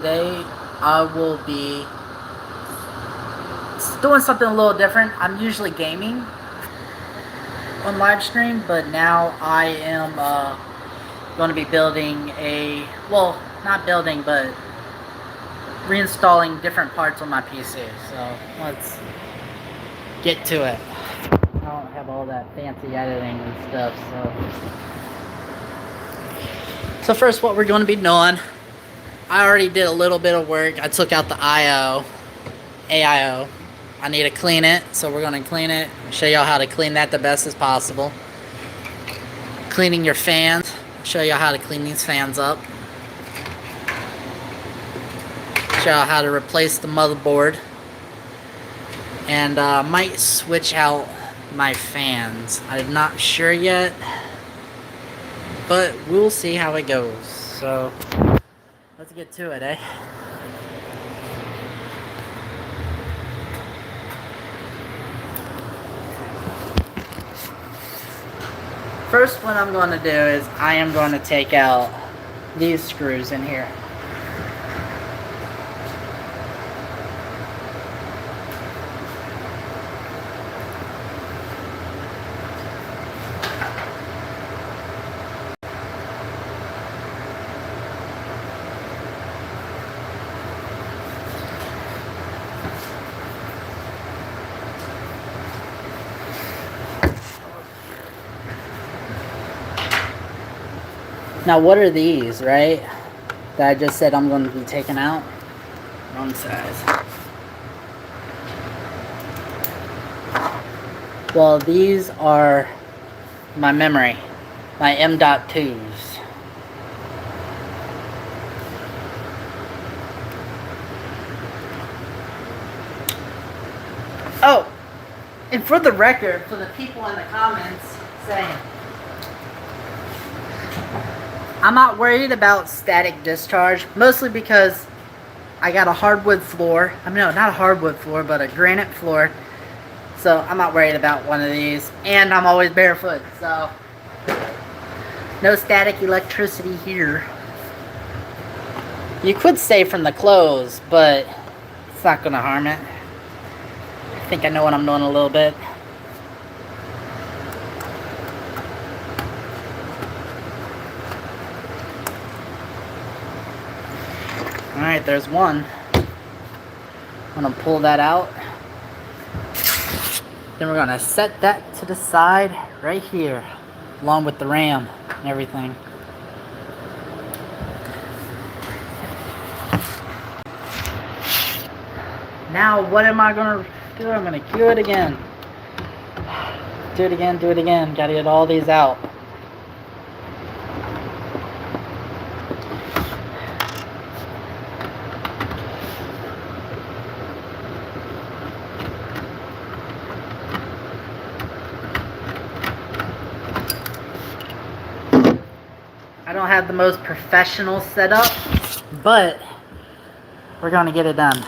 Today I will be doing something a little different. I'm usually gaming on live stream, but now I am going to be building not building, but reinstalling different parts on my PC. So let's get to it. I don't have all that fancy editing and stuff, so first what we're going to be doing, I already did a little bit of work. I took out the AIO. I need to clean it, so we're going to clean it. Show y'all how to clean that the best as possible. Cleaning your fans. Show y'all how to clean these fans up. Show y'all how to replace the motherboard. And might switch out my fans. I'm not sure yet, but we'll see how it goes. So let's get to it, eh? First, what I'm going to do is I am going to take out these screws in here. Now, what are these, right? That I just said I'm going to be taking out? Wrong size. Well, these are my memory. My M.2s. Oh! And for the record, for the people in the comments saying, I'm not worried about static discharge, mostly because I got a hardwood floor. I mean, no, not a hardwood floor, but a granite floor. So I'm not worried about one of these. And I'm always barefoot, so no static electricity here. You could say from the clothes, but it's not going to harm it. I think I know what I'm doing a little bit. Alright, there's one. I'm going to pull that out. Then we're going to set that to the side right here, along with the RAM and everything. Now, what am I going to do? I'm going to do it again. Do it again, do it again. Got to get all these out. I don't have the most professional setup, but we're going to get it done.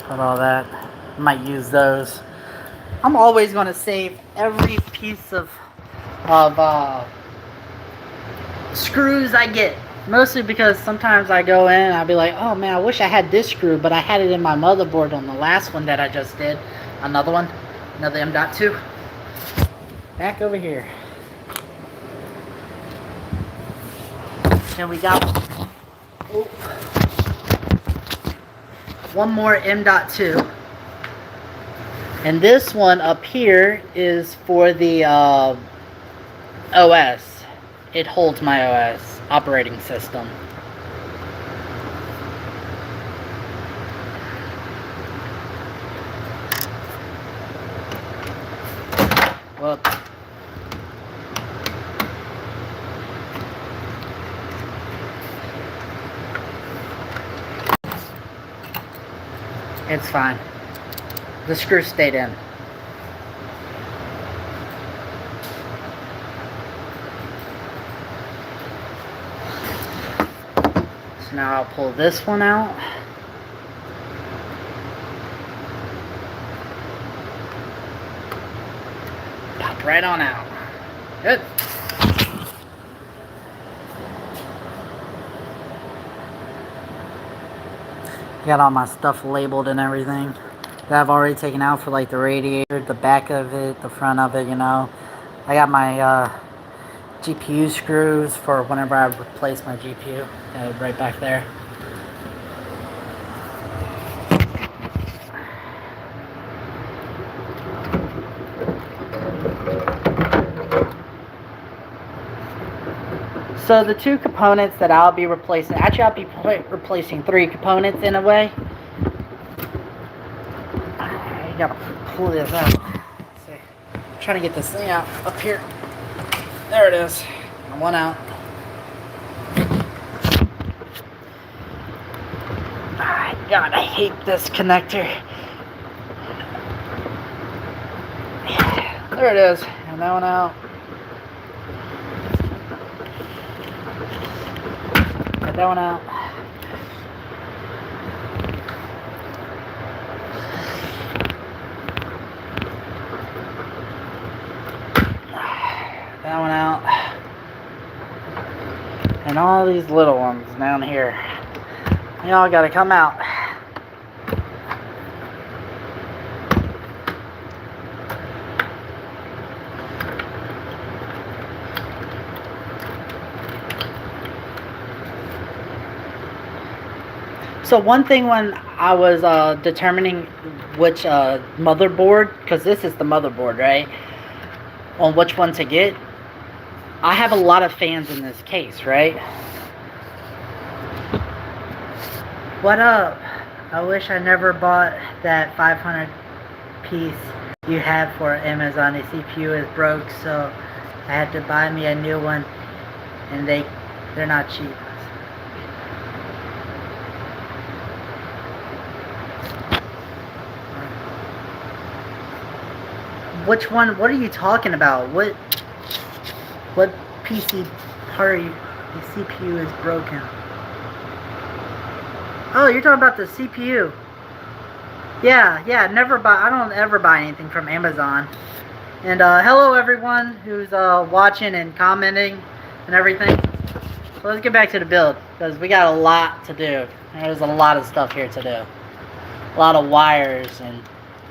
Put all that. Might use those. I'm always going to save every piece of screws I get. Mostly because sometimes I go in and I'll be like, oh man, I wish I had this screw, but I had it in my motherboard on the last one that I just did. Another one. Another M.2. Back over here. And we got one more M.2. And this one up here is for the OS. It holds my OS operating system. Well, it's fine. The screw stayed in. So now I'll pull this one out. Pop right on out. Good. Got all my stuff labeled and everything that I've already taken out for like the radiator, the back of it, the front of it, you know. I got my GPU screws for whenever I replace my GPU. Right back there. So the two components that I'll be replacing, actually I'll be replacing three components in a way. I gotta pull this out. Let's see. I'm trying to get this thing out up here. There it is. One out. God, I hate this connector. There it is. And that one out. Get that one out. That one out. And all these little ones down here. They all gotta come out. So one thing when I was determining which motherboard, because this is the motherboard, right? On which one to get, I have a lot of fans in this case, right? What up? I wish I never bought that 500 piece you had for Amazon. The CPU is broke, so I had to buy me a new one, and they're not cheap. Which one? What are you talking about? What PC part are you? The CPU is broken. Oh, you're talking about the CPU. Yeah, never buy. I don't ever buy anything from Amazon. And hello everyone who's watching and commenting and everything. So let's get back to the build, because we got a lot to do. There's a lot of stuff here to do. A lot of wires and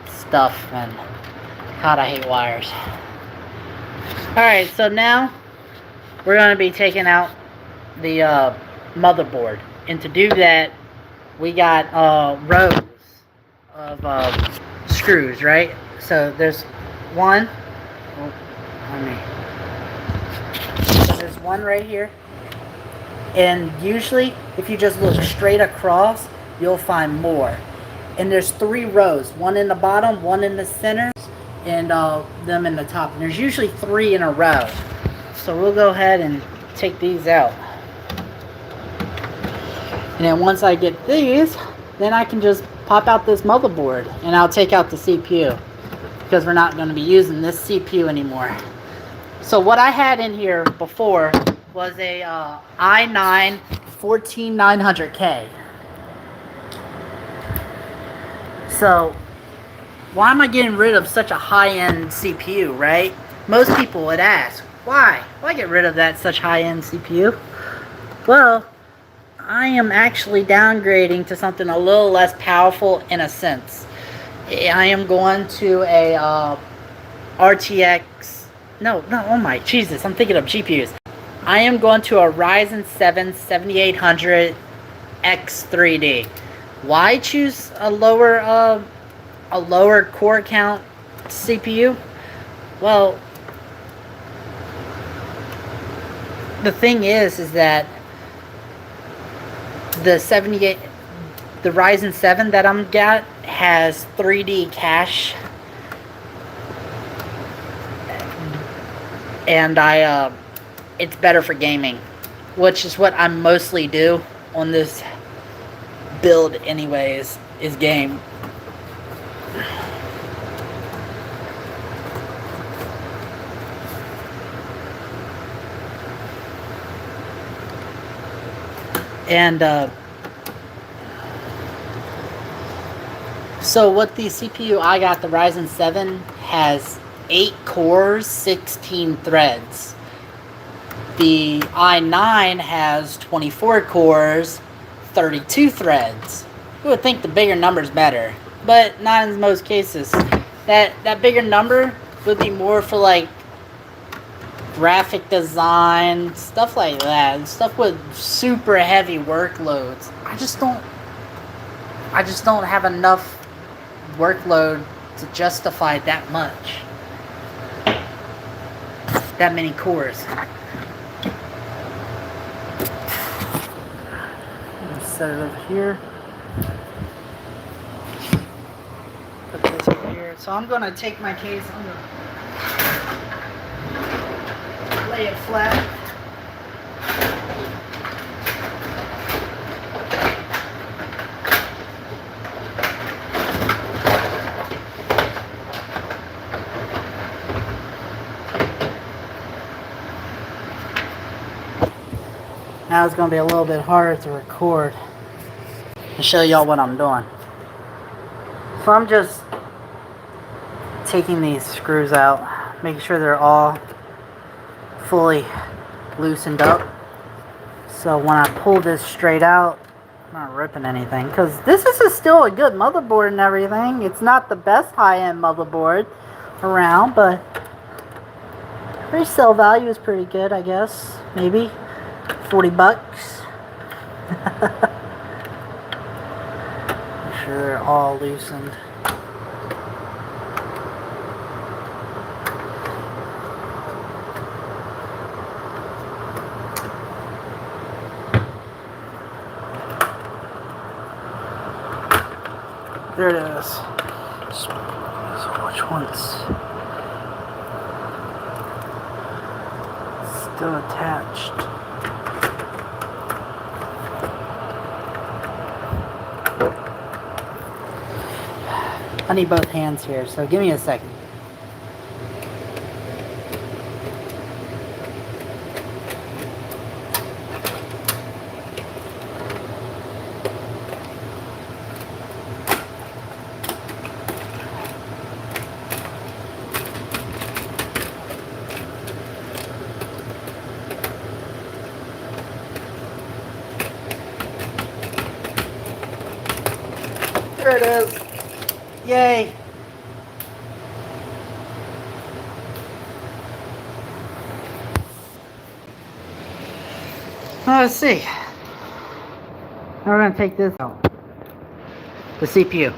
stuff, and God, I hate wires. Alright, so now we're going to be taking out the motherboard. And to do that, we got rows of screws, right? So there's one. So there's one right here. And usually, if you just look straight across, you'll find more. And there's 3 rows. One in the bottom, one in the center, and them in the top. And there's usually 3 in a row. So we'll go ahead and take these out. And then once I get these, then I can just pop out this motherboard and I'll take out the CPU, because we're not going to be using this CPU anymore. So what I had in here before was a i9 14900K. So why am I getting rid of such a high-end CPU, right? Most people would ask, why get rid of that such high-end CPU? Well, I am actually downgrading to something a little less powerful in a sense. I am going to a RTX, no, oh my Jesus, I'm thinking of GPUs. I am going to a Ryzen 7 7800 X3D. Why choose a lower core count CPU? Well, the thing is that the Ryzen 7 that I'm got has 3D cache, and it's better for gaming, which is what I mostly do on this build anyways, is game. And so what the CPU I got, the Ryzen 7, has 8 cores, 16 threads. The i9 has 24 cores, 32 threads. You would think the bigger number's better, but not in most cases. That bigger number would be more for like graphic design, stuff like that, stuff with super heavy workloads. I just don't have enough workload to justify that much. That many cores. Set it over here. Put this over here. So I'm gonna take my case, I'm gonna lay it flat. Now it's gonna be a little bit harder to record and show y'all what I'm doing. So I'm just taking these screws out, making sure they're all fully loosened up. So when I pull this straight out, I'm not ripping anything, because this is still a good motherboard and everything. It's not the best high-end motherboard around, but resale value is pretty good, I guess. Maybe $40. Make sure they're all loosened. There it is. So which one's still attached? I need both hands here, so give me a second. There it is. Yay. Now let's see. Now we're going to take this out. The CPU.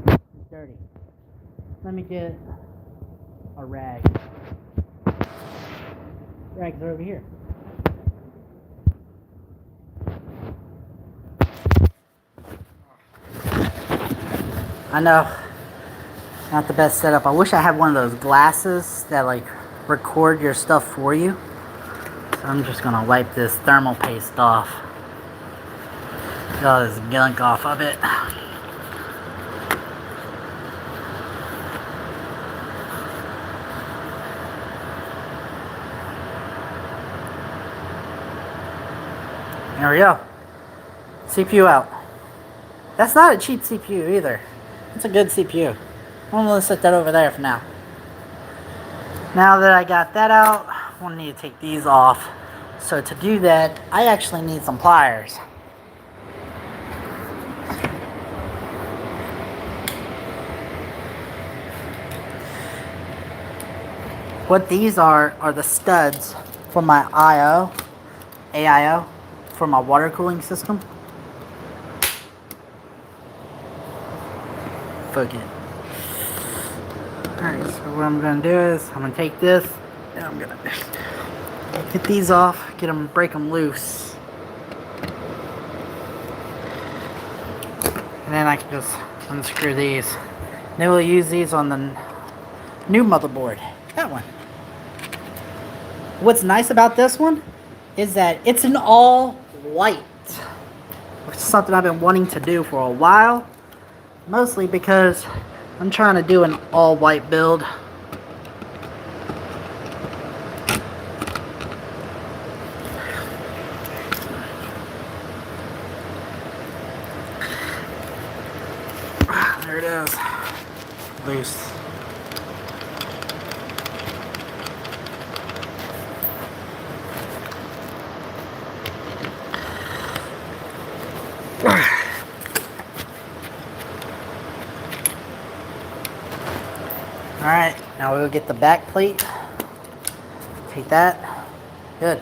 It's dirty. Let me get a rag. Rags are over here. I know, not the best setup. I wish I had one of those glasses that like record your stuff for you. So I'm just gonna wipe this thermal paste off. Get all this gunk off of it. There we go. CPU out. That's not a cheap CPU either. It's a good CPU. I'm gonna set that over there for now. Now that I got that out, I'm gonna need to take these off. So to do that, I actually need some pliers. What these are the studs for my AIO, for my water cooling system. Forget. Alright, so what I'm going to do is I'm going to take this and I'm going to get these off, break them loose. And then I can just unscrew these. Then we'll use these on the new motherboard. That one. What's nice about this one is that it's an all white, which is something I've been wanting to do for a while. Mostly because I'm trying to do an all-white build. There it is. Loose. Now we'll get the back plate. Take that. Good.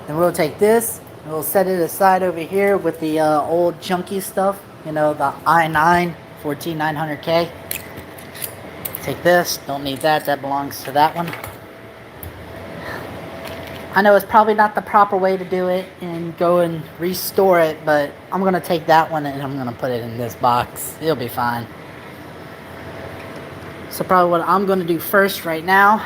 Then we'll take this and we'll set it aside over here with the old junky stuff. You know, the i9 14900K. Take this. Don't need that. That belongs to that one. I know it's probably not the proper way to do it and go and restore it, but I'm going to take that one and I'm going to put it in this box. It'll be fine. So probably what I'm going to do first right now.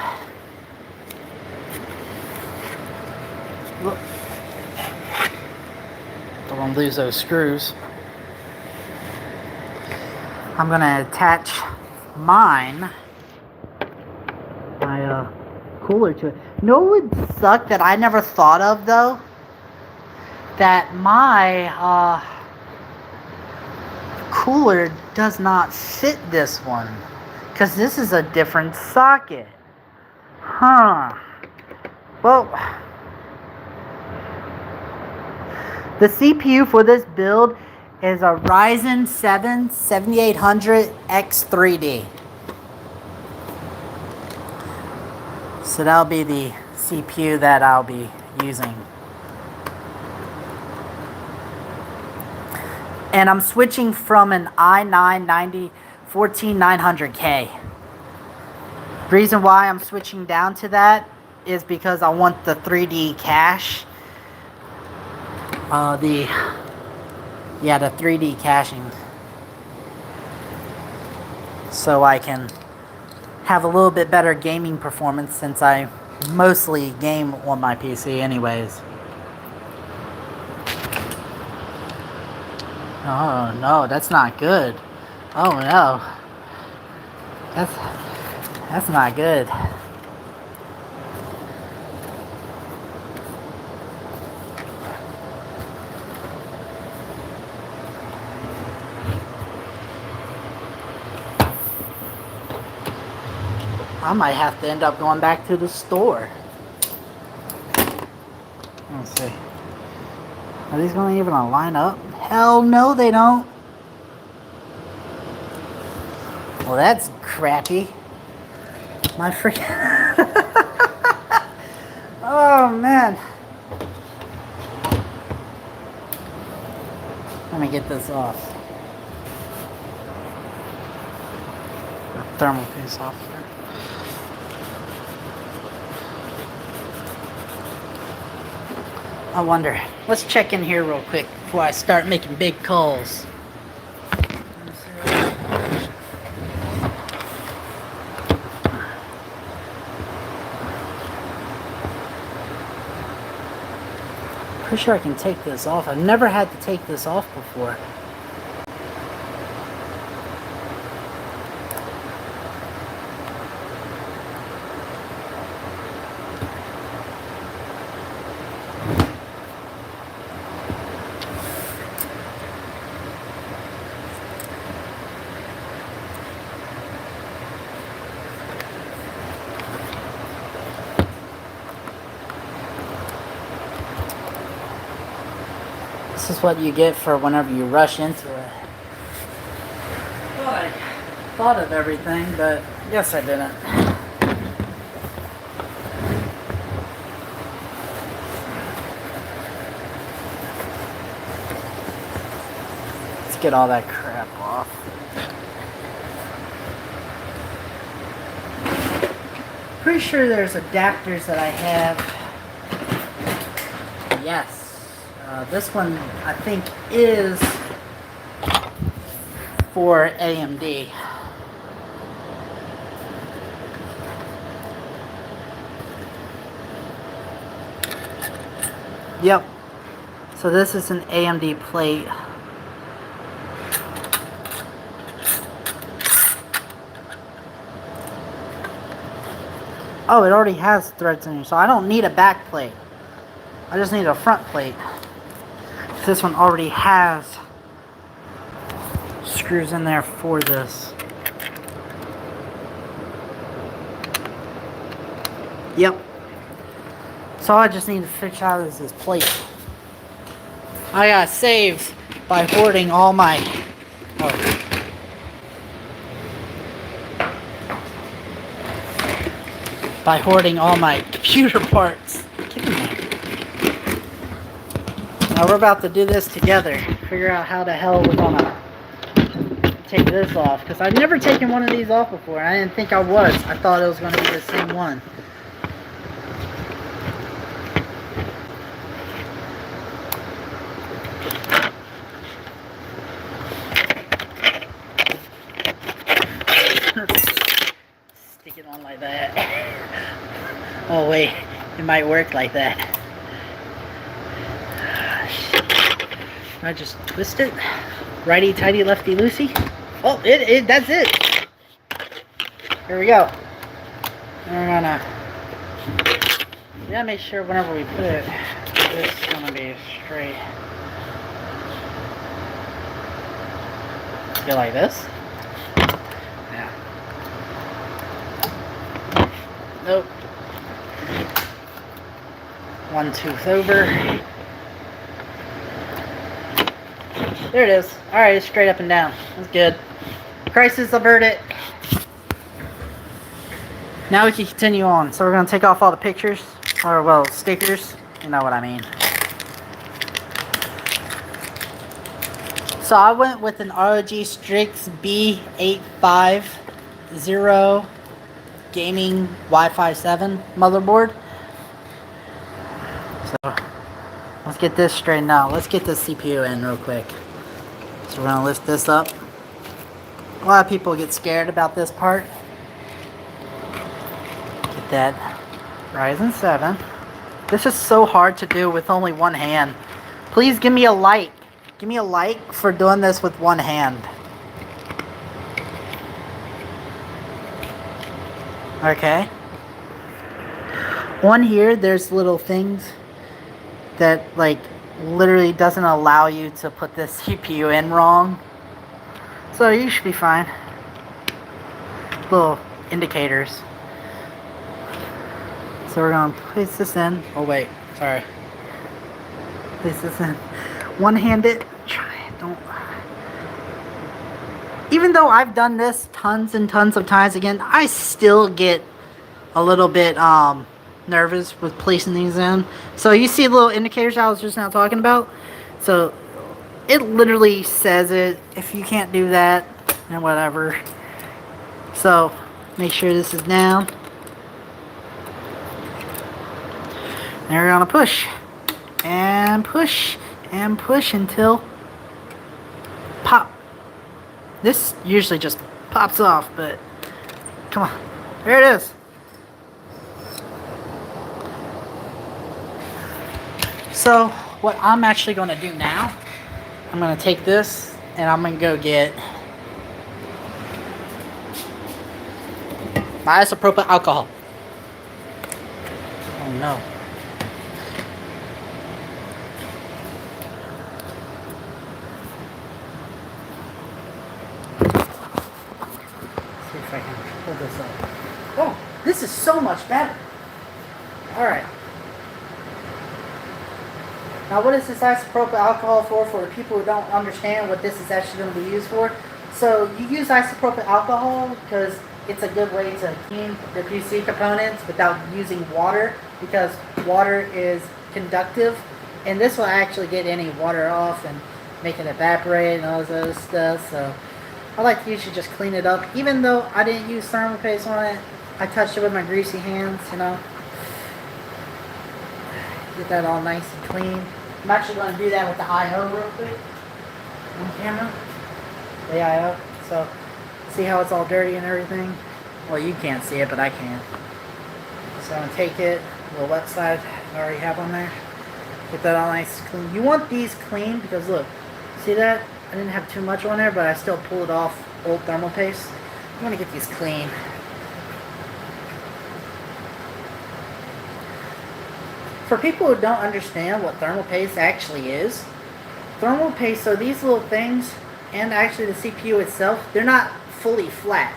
Don't want to lose those screws. I'm going to attach my cooler to it. You know what would suck that I never thought of though? That my cooler does not fit this one. Because this is a different socket. Huh. Well, the CPU for this build is a Ryzen 7 7800X3D. So that'll be the CPU that I'll be using. And I'm switching from an i9 14900K. The reason why I'm switching down to that is because I want the 3D cache. The 3D caching. So I can have a little bit better gaming performance since I mostly game on my PC anyways. Oh no, that's not good. Oh no. That's not good. I might have to end up going back to the store. Let's see. Are these going to even line up? Hell no, they don't. Well, that's crappy. My freaking... Oh, man. Let me get this off. The thermal piece off there. I wonder. Let's check in here real quick before I start making big calls. Pretty sure I can take this off. I've never had to take this off before. This is what you get for whenever you rush into it. Well, I thought of everything, but I guess I didn't. Let's get all that crap off. Pretty sure there's adapters that I have. Yes. This one, I think, is for AMD. Yep. So this is an AMD plate. Oh, it already has threads in here, so I don't need a back plate. I just need a front plate. This one already has screws in there for this. Yep. So all I just need to fix out is this plate. I got saved by hoarding all my... Oh. by hoarding all my computer parts. Now we're about to do this together. Figure out how the hell we're gonna take this off. Because I've never taken one of these off before. I didn't think I was. I thought it was going to be the same one. Stick it on like that. Oh wait, it might work like that. I just twist it. Righty tighty, lefty loosey. Oh, that's it. Here we go. And we gotta make sure whenever we put it, this is gonna be straight. Go like this. Yeah. Nope. One tooth over. There it is. Alright, it's straight up and down. That's good. Crisis averted. Now we can continue on. So we're going to take off all the pictures. Or, well, stickers. You know what I mean. So I went with an ROG Strix B850 gaming Wi-Fi 7 motherboard. So let's get this straightened out. Let's get this CPU in real quick. So we're going to lift this up. A lot of people get scared about this part. Get that Ryzen 7. This is so hard to do with only one hand. Please give me a like. Give me a like for doing this with one hand. Okay. On here, there's little things that, like, literally doesn't allow you to put this CPU in wrong. So you should be fine. Little indicators. So we're going to place this in. Oh wait, sorry. Place this in. One-handed. Don't. Even though I've done this tons and tons of times again, I still get a little bit nervous with placing these in. So you see the little indicators I was just now talking about? So it literally says it. If you can't do that, and whatever. So make sure this is down. And we're gonna push. And push. And push until pop. This usually just pops off, but come on. There it is. So what I'm actually going to do now, I'm going to take this and I'm going to go get my isopropyl alcohol. Oh no. Let's see if I can pull this up. Oh, this is so much better. Alright. Now what is this isopropyl alcohol for the people who don't understand what this is actually going to be used for? So you use isopropyl alcohol because it's a good way to clean the PC components without using water, because water is conductive and this will actually get any water off and make it evaporate and all this other stuff. So I like to usually just clean it up. Even though I didn't use thermal paste on it, I touched it with my greasy hands, you know. Get that all nice and clean. I'm actually going to do that with the I/O real quick on camera. The I/O. So, see how it's all dirty and everything? Well, you can't see it, but I can. So I'm going to take it, the wet side I already have on there. Get that all nice and clean. You want these clean because look, see that? I didn't have too much on there, but I still pulled off old thermal paste. You want to get these clean. For people who don't understand what thermal paste actually is, thermal paste, so these little things, and actually the CPU itself, they're not fully flat.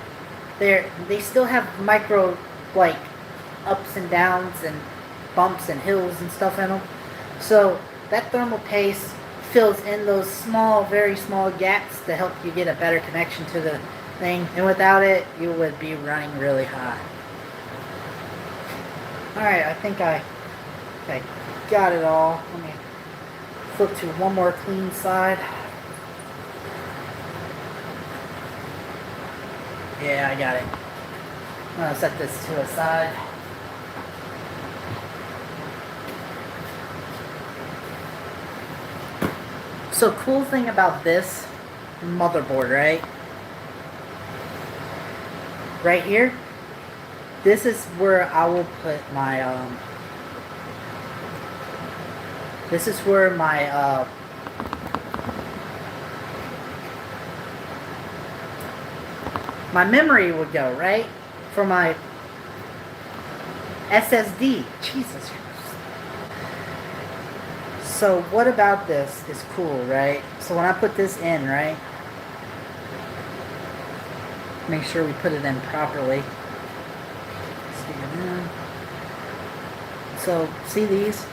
They still have micro, like, ups and downs and bumps and hills and stuff in them. So that thermal paste fills in those small, very small gaps to help you get a better connection to the thing. And without it, you would be running really hot. Alright, I think I got it all. Let me flip to one more clean side. Yeah, I got it. I'm gonna set this to a side. So cool thing about this motherboard, right? Right here, this is where I will put my this is where my memory would go, right? For my SSD. Jesus Christ. So what about this is cool, right? So when I put this in, right? Make sure we put it in properly. So see these?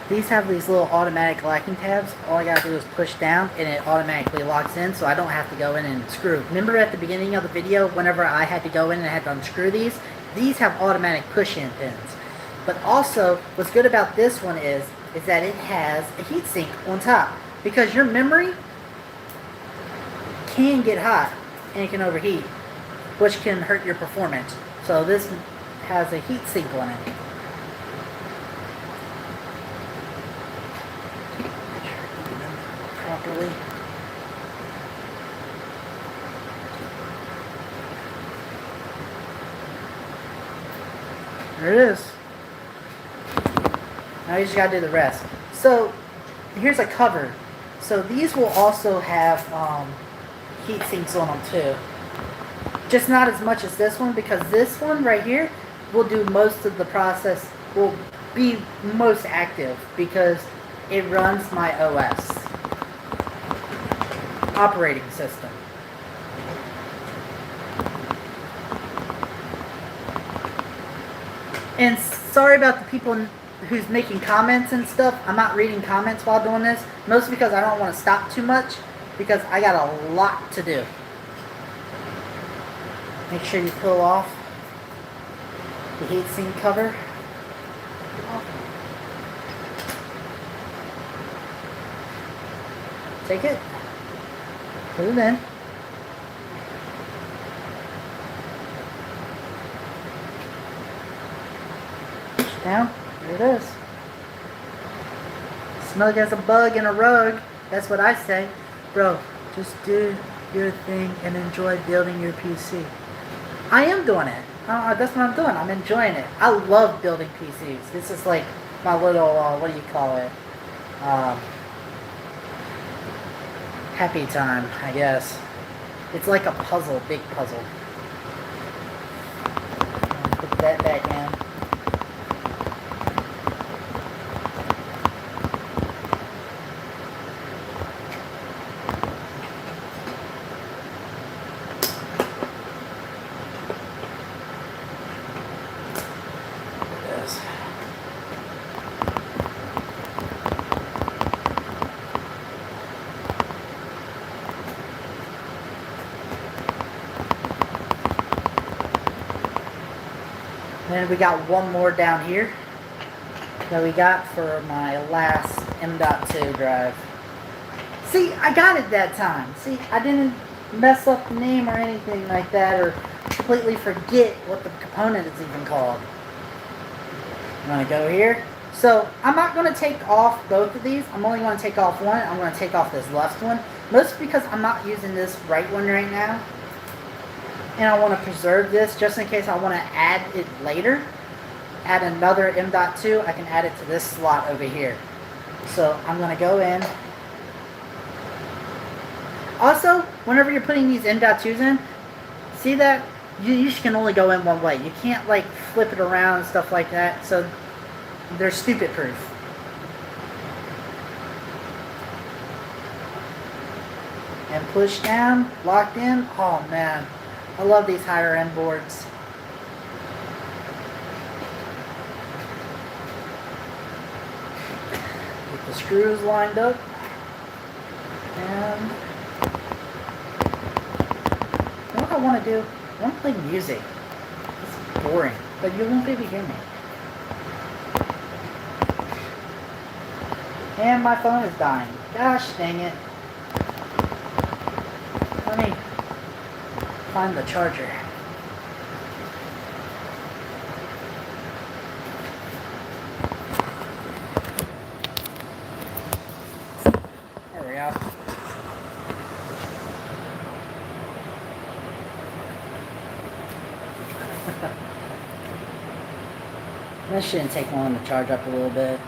These have these little automatic locking tabs. All I gotta do is push down and it automatically locks in, so I don't have to go in and unscrew. Remember at the beginning of the video, whenever I had to go in and I had to unscrew these have automatic push-in pins. But also, what's good about this one is that it has a heatsink on top. Because your memory can get hot and it can overheat, which can hurt your performance. So this has a heatsink on it. Properly. There it is. Now you just gotta do the rest. So here's a cover. So these will also have heat sinks on them too. Just not as much as this one, because this one right here will do most of the process, will be most active because it runs my OS operating system. And sorry about the people who's making comments and stuff. I'm not reading comments while doing this, mostly because I don't want to stop too much, because I got a lot to do. Make sure you peel off the heatsink cover. Take it, put it in. Push down, there it is. Snug as a bug in a rug, that's what I say. Bro, just do your thing and enjoy building your PC. I am doing it. That's what I'm doing. I'm enjoying it. I love building PCs. This is like my little, what do you call it? Happy time, I guess. It's like a puzzle, big puzzle. Put that back in. Then we got one more down here that we got for my last M.2 drive. See, I got it that time. See, I didn't mess up the name or anything like that, or completely forget what the component is even called. I'm going to go here. So, I'm not going to take off both of these. I'm only going to take off one. I'm going to take off this left one. Mostly because I'm not using this right one right now. And I want to preserve this just in case I want to add it later. Add another M.2, I can add it to this slot over here. So I'm going to go in. Also, whenever you're putting these M.2s in, see that? You can only go in one way. You can't like flip it around and stuff like that. So they're stupid proof. And push down, locked in. Oh man. I love these higher end boards. Get the screws lined up. And you know what I want to do? I want to play music. It's boring, but you won't be able to hear me. And my phone is dying. Gosh dang it. Let me find the charger. There we go. This shouldn't take long to charge up a little bit.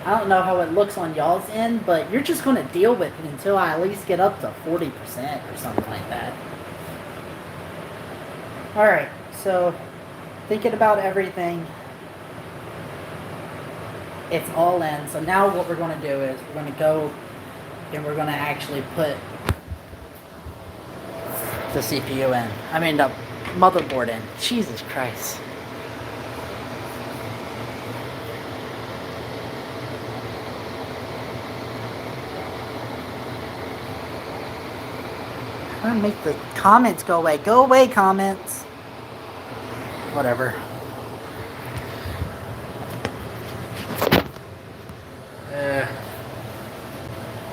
I don't know how it looks on y'all's end, but you're just going to deal with it until I at least get up to 40% or something like that. Alright, so thinking about everything, it's all in. So now what we're going to do is we're going to go and we're going to actually put the CPU in. I mean the motherboard in. Jesus Christ. I'm gonna make the comments go away. Go away, comments. Whatever.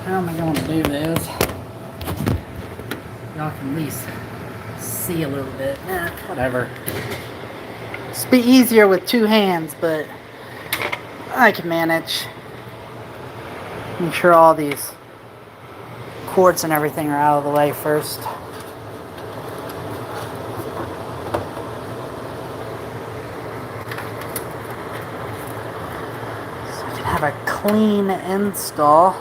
How am I going to do this? Y'all can at least see a little bit. Whatever. It's be easier with two hands, but I can manage. Make sure all these cords and everything are out of the way first. So we can have a clean install.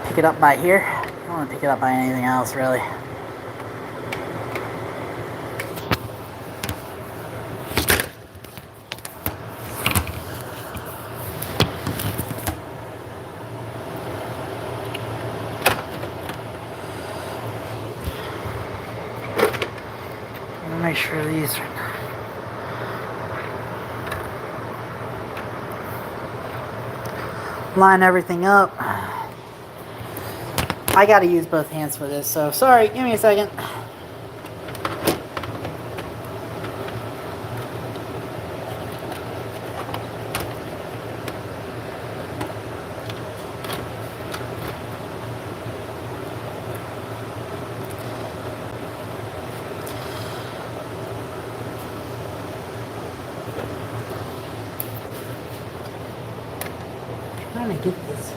Pick it up by here. I don't want to pick it up by anything else really. Make sure these line everything up. I gotta use both hands for this, so sorry, give me a second. Trying to get this.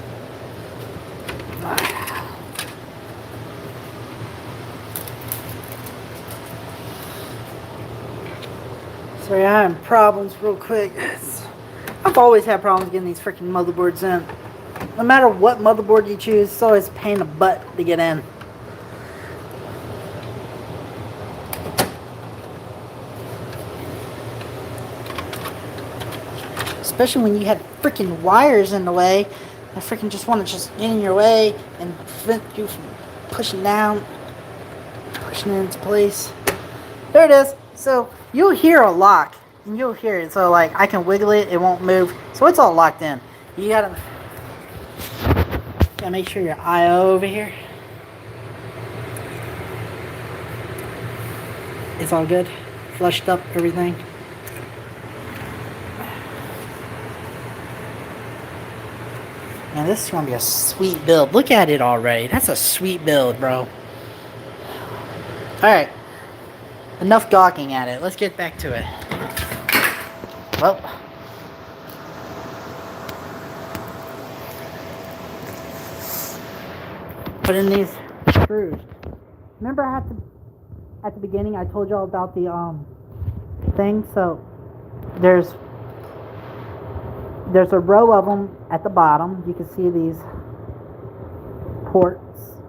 Sorry, I'm having problems real quick. I've always had problems getting these freaking motherboards in. No matter what motherboard you choose, it's always a pain in the butt to get in. Especially when you had freaking wires in the way. I freaking just want to just get in your way and prevent you from pushing down, pushing it into place. There it is. So you'll hear a lock, and you'll hear it. So like I can wiggle it, it won't move. So it's all locked in. You gotta make sure your I/O over here. It's all good, flushed up, everything. Man, this is gonna be a sweet build. Look at it already. That's a sweet build, bro. Alright. Enough gawking at it. Let's get back to it. Well. Put in these screws. Remember at the beginning I told y'all about the thing? So there's a row of them at the bottom. You can see these ports,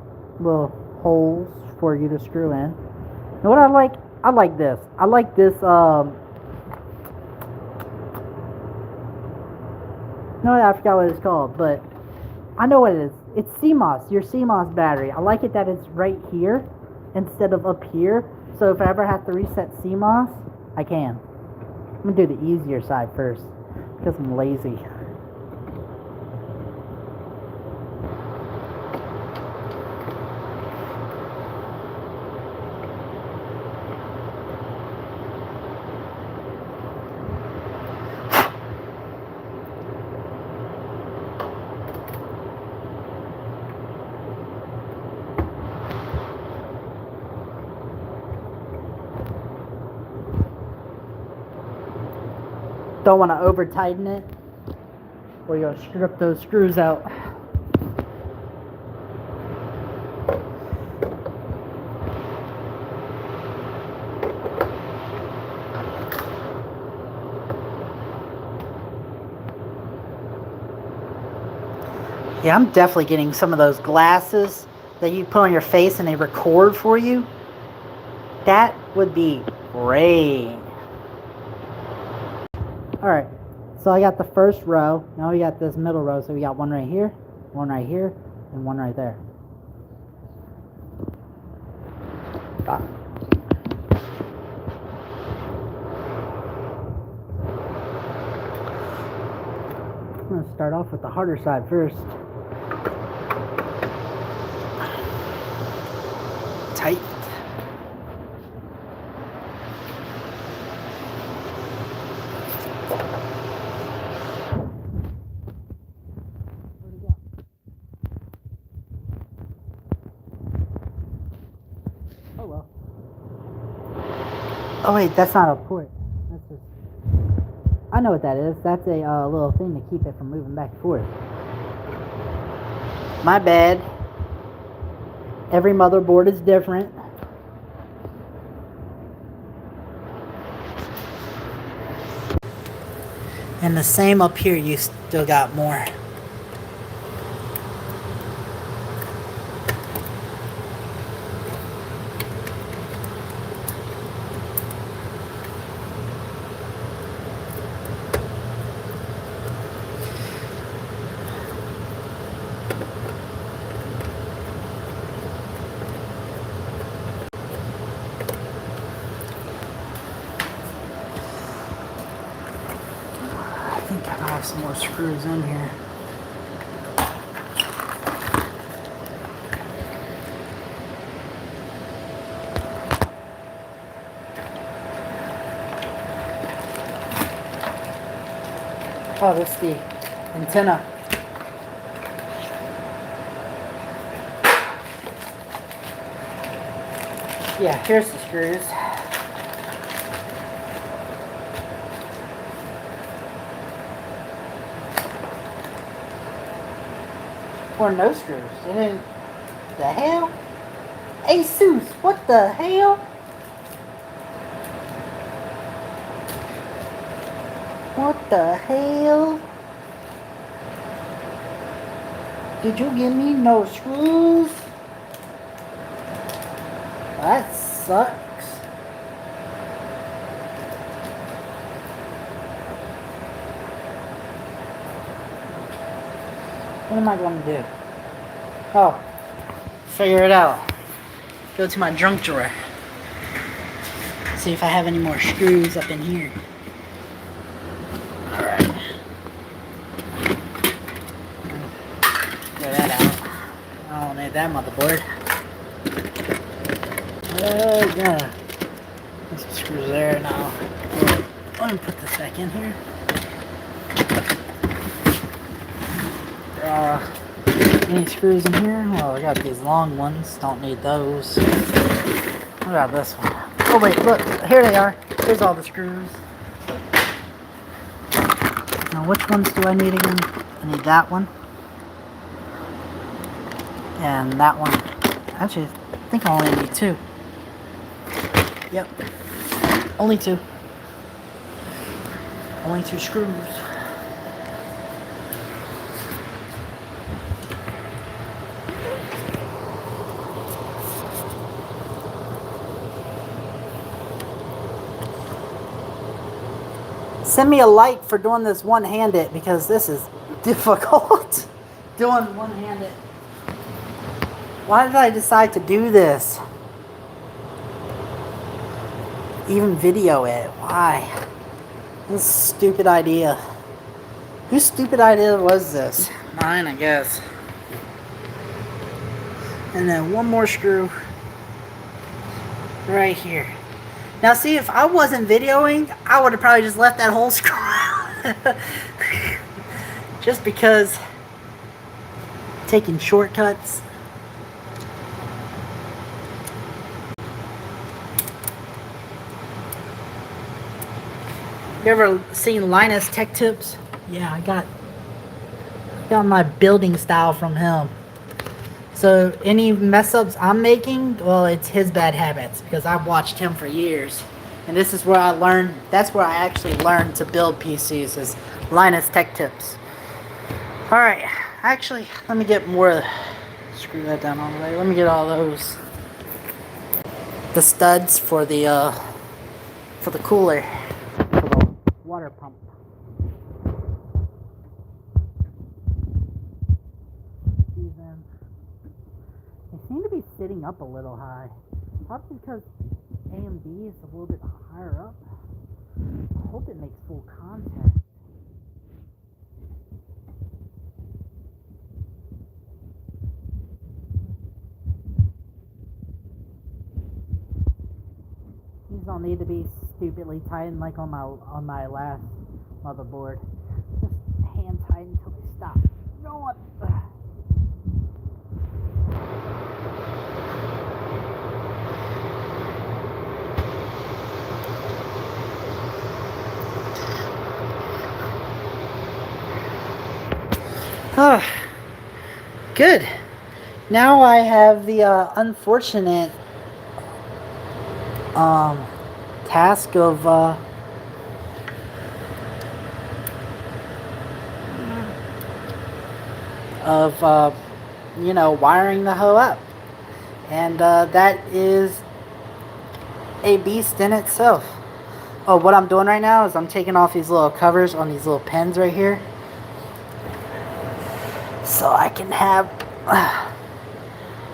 little holes for you to screw in. And what I like this. I like this, no, I forgot what it's called, but I know what it is. It's CMOS, your CMOS battery. I like it that it's right here instead of up here. So if I ever have to reset CMOS, I can. I'm going to do the easier side first because I'm lazy. Don't want to over tighten it or you'll screw up those screws out. Yeah, I'm definitely getting some of those glasses that you put on your face and they record for you. That would be great. Alright, so I got the first row. Now we got this middle row. So we got one right here, and one right there. Got it. I'm going to start off with the harder side first. Tight. Oh well. Oh wait, that's not a port. That's just... I know what that is. That's a little thing to keep it from moving back and forth. My bad. Every motherboard is different. And the same up here, you still got more. I think I have some more screws in here. Oh, that's the antenna. Yeah, here's the screws. Or no screws. And then, the hell? Asus, what the hell? What the hell? Did you give me no screws? That sucks. What am I going to do? Oh, figure it out. Go to my junk drawer. See if I have any more screws up in here. Alright. Get that out. I don't need that motherboard. Yeah. There's some screws there now. Let me put this back in here. Any screws in here? Well, I got these long ones. Don't need those. What about this one? Oh wait, look. Here they are. Here's all the screws. Now which ones do I need again? I need that one. And that one. Actually, I think I only need two. Yep. Only two. Only two screws. Send me a like for doing this one-handed because this is difficult. Doing one-handed. Why did I decide to do this? Even video it. Why? This is a stupid idea. Whose stupid idea was this? Mine, I guess. And then one more screw right here. Now see, if I wasn't videoing, I would have probably just left that whole screw out. Just because taking shortcuts. You ever seen Linus Tech Tips? Yeah, I got my building style from him. So any mess ups I'm making, well, it's his bad habits because I've watched him for years. And this is where I learned, that's where I actually learned to build PCs, is Linus Tech Tips. Alright, actually, let me get more, screw that down all the way. Let me get all those, the studs for the cooler, for the water pump. They seem to be sitting up a little high. Probably because AMD is a little bit higher up. I hope it makes full contact. These don't need to be stupidly tightened like on my last motherboard. Just hand tighten until they stop going. Oh, good. Now I have the unfortunate task of you know, wiring the hoe up, and that is a beast in itself. Oh, what I'm doing right now is I'm taking off these little covers on these little pins right here, so I can have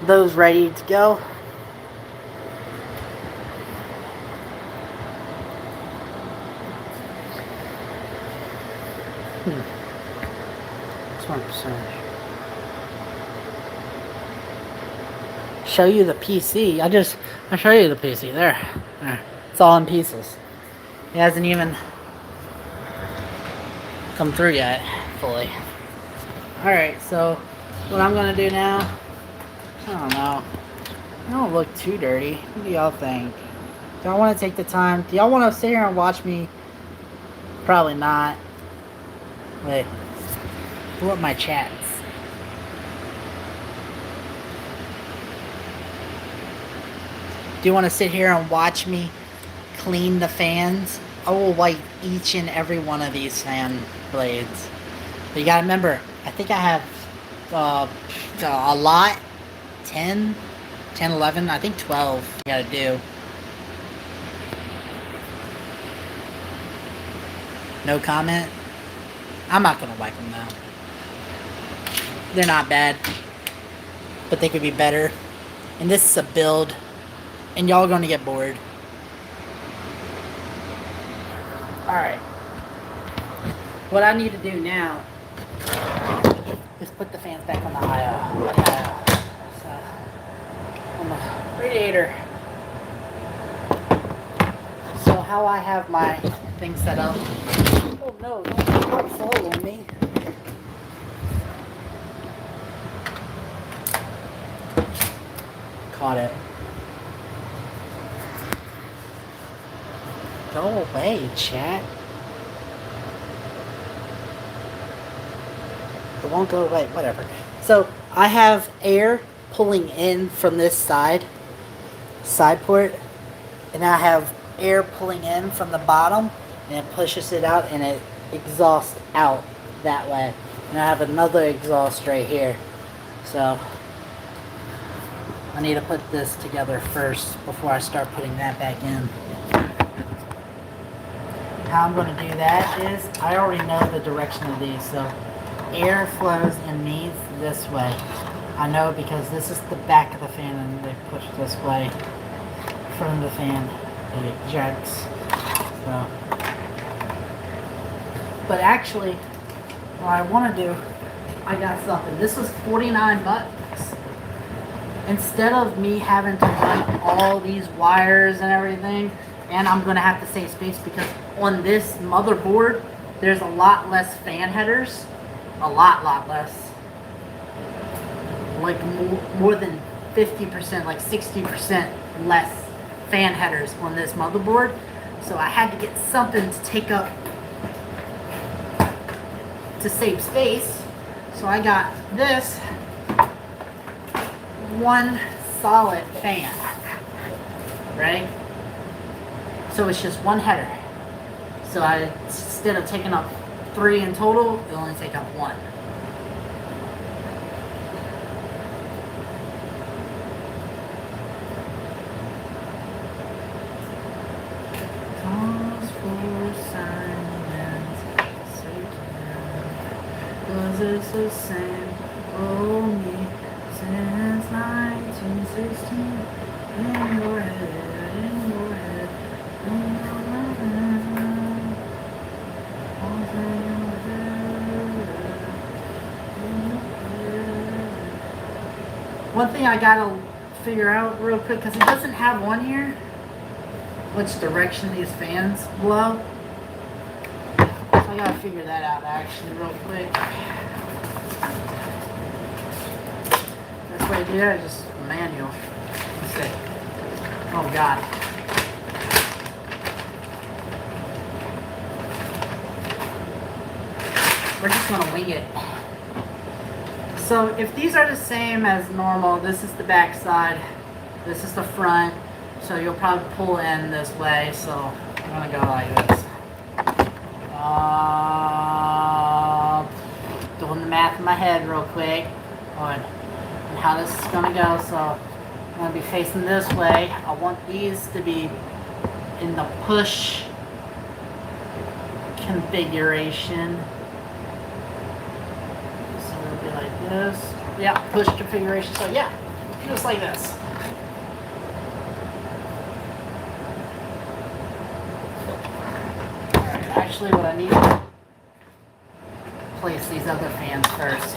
those ready to go. It's 1%. Show you the PC. I show you the PC. There. It's all in pieces. It hasn't even come through yet fully. Alright, so what I'm gonna do now, I don't know. I don't look too dirty. What do y'all think? Do y'all want to take the time? Do y'all want to sit here and watch me? Probably not. Wait. Pull up my chats. Do you want to sit here and watch me clean the fans? I will wipe each and every one of these fan blades. But you gotta remember, I think I have a lot. 10, 11, I think 12 you gotta do. No comment? I'm not gonna wipe them though. They're not bad, but they could be better. And this is a build, and y'all are gonna get bored. Alright. What I need to do now is put the fans back on the on the radiator. So how I have my thing set up. Oh no, don't fall on me. Caught it. Go away, chat. It won't go away, whatever. So I have air pulling in from this side port, and I have air pulling in from the bottom, and it pushes it out and it exhausts out that way. And I have another exhaust right here. So I need to put this together first before I start putting that back in. How I'm going to do that is, I already know the direction of these, so air flows in these this way. I know because this is the back of the fan and they push this way. Front of the fan, it ejects. So. But actually, what I want to do, I got something. This was 49 bucks. Instead of me having to run all these wires and everything, and I'm going to have to save space because on this motherboard, there's a lot less fan headers. A lot less. Like more than 50%, like 60% less fan headers on this motherboard. So I had to get something to take up to save space. So I got this one solid fan, right? So it's just one header. So instead of taking up 3 in total, it'll only take up 1. Cause for silence, cause it's the same old me since 1916. In your head, in your head, in your head. One thing I gotta figure out real quick, because it doesn't have one here, which direction these fans blow. So I gotta figure that out actually real quick. Best way to do that is just manual. Let's see. Oh God. We're just gonna wing it. So if these are the same as normal, this is the back side, this is the front, so you'll probably pull in this way, so I'm gonna go like this. Doing the math in my head real quick on how this is gonna go, so I'm gonna be facing this way. I want these to be in the push configuration. Like this. Yeah, push configuration. So yeah, just like this. Alright, actually what I need to place these other fans first.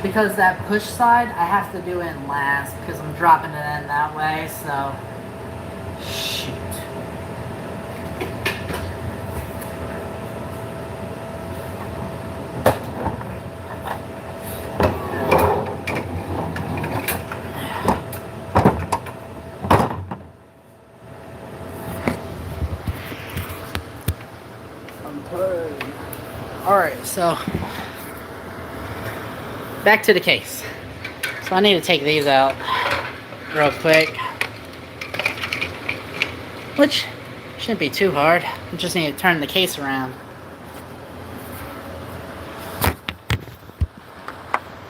Because that push side, I have to do it in last because I'm dropping it in that way, so shoot. Alright, so back to the case. So I need to take these out real quick. Which shouldn't be too hard. I just need to turn the case around.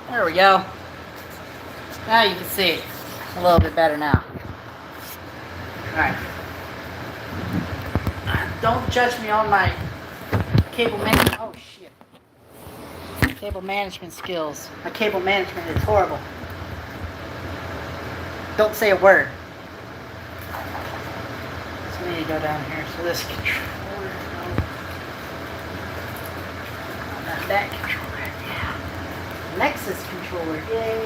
There we go. Now you can see a little bit better now. Alright. Don't judge me on my cable management. Oh shit. Cable management skills. My cable management is horrible. Don't say a word. So we need to go down here. So this controller. Not that controller. Yeah. Nexus controller. Yay.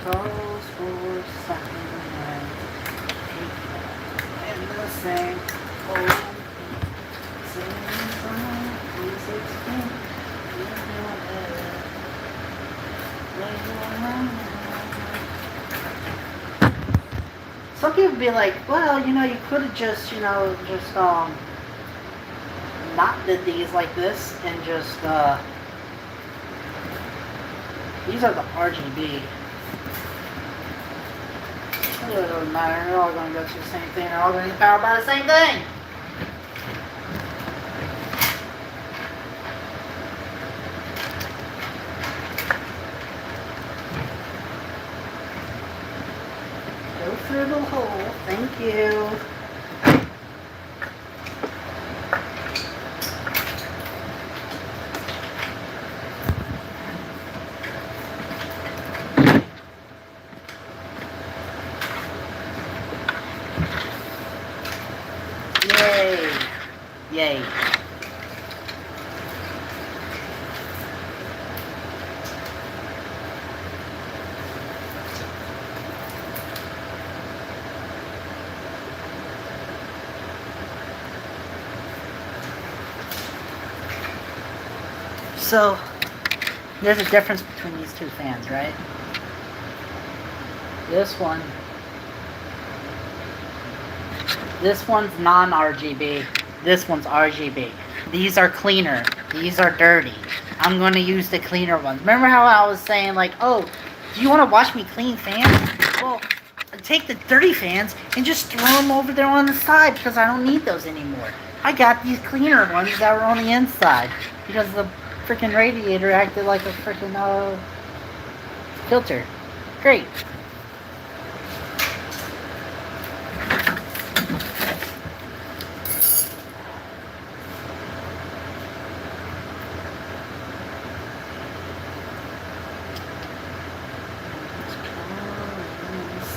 Calls for something and the same old same song. Some people be like, well, you know, you could have just, not did these like this and just, these are the RGB. It really doesn't matter, they're all going to go to the same thing, they're all going to get powered by the same thing. Go through the hole, thank you. Yay. Yay. So, there's a difference between these two fans, right? This one's non-RGB. This one's RGB. These are cleaner. These are dirty. I'm going to use the cleaner ones. Remember how I was saying, like, oh, do you want to watch me clean fans? Well, take the dirty fans and just throw them over there on the side because I don't need those anymore. I got these cleaner ones that were on the inside because the freaking radiator acted like a freaking filter. Great.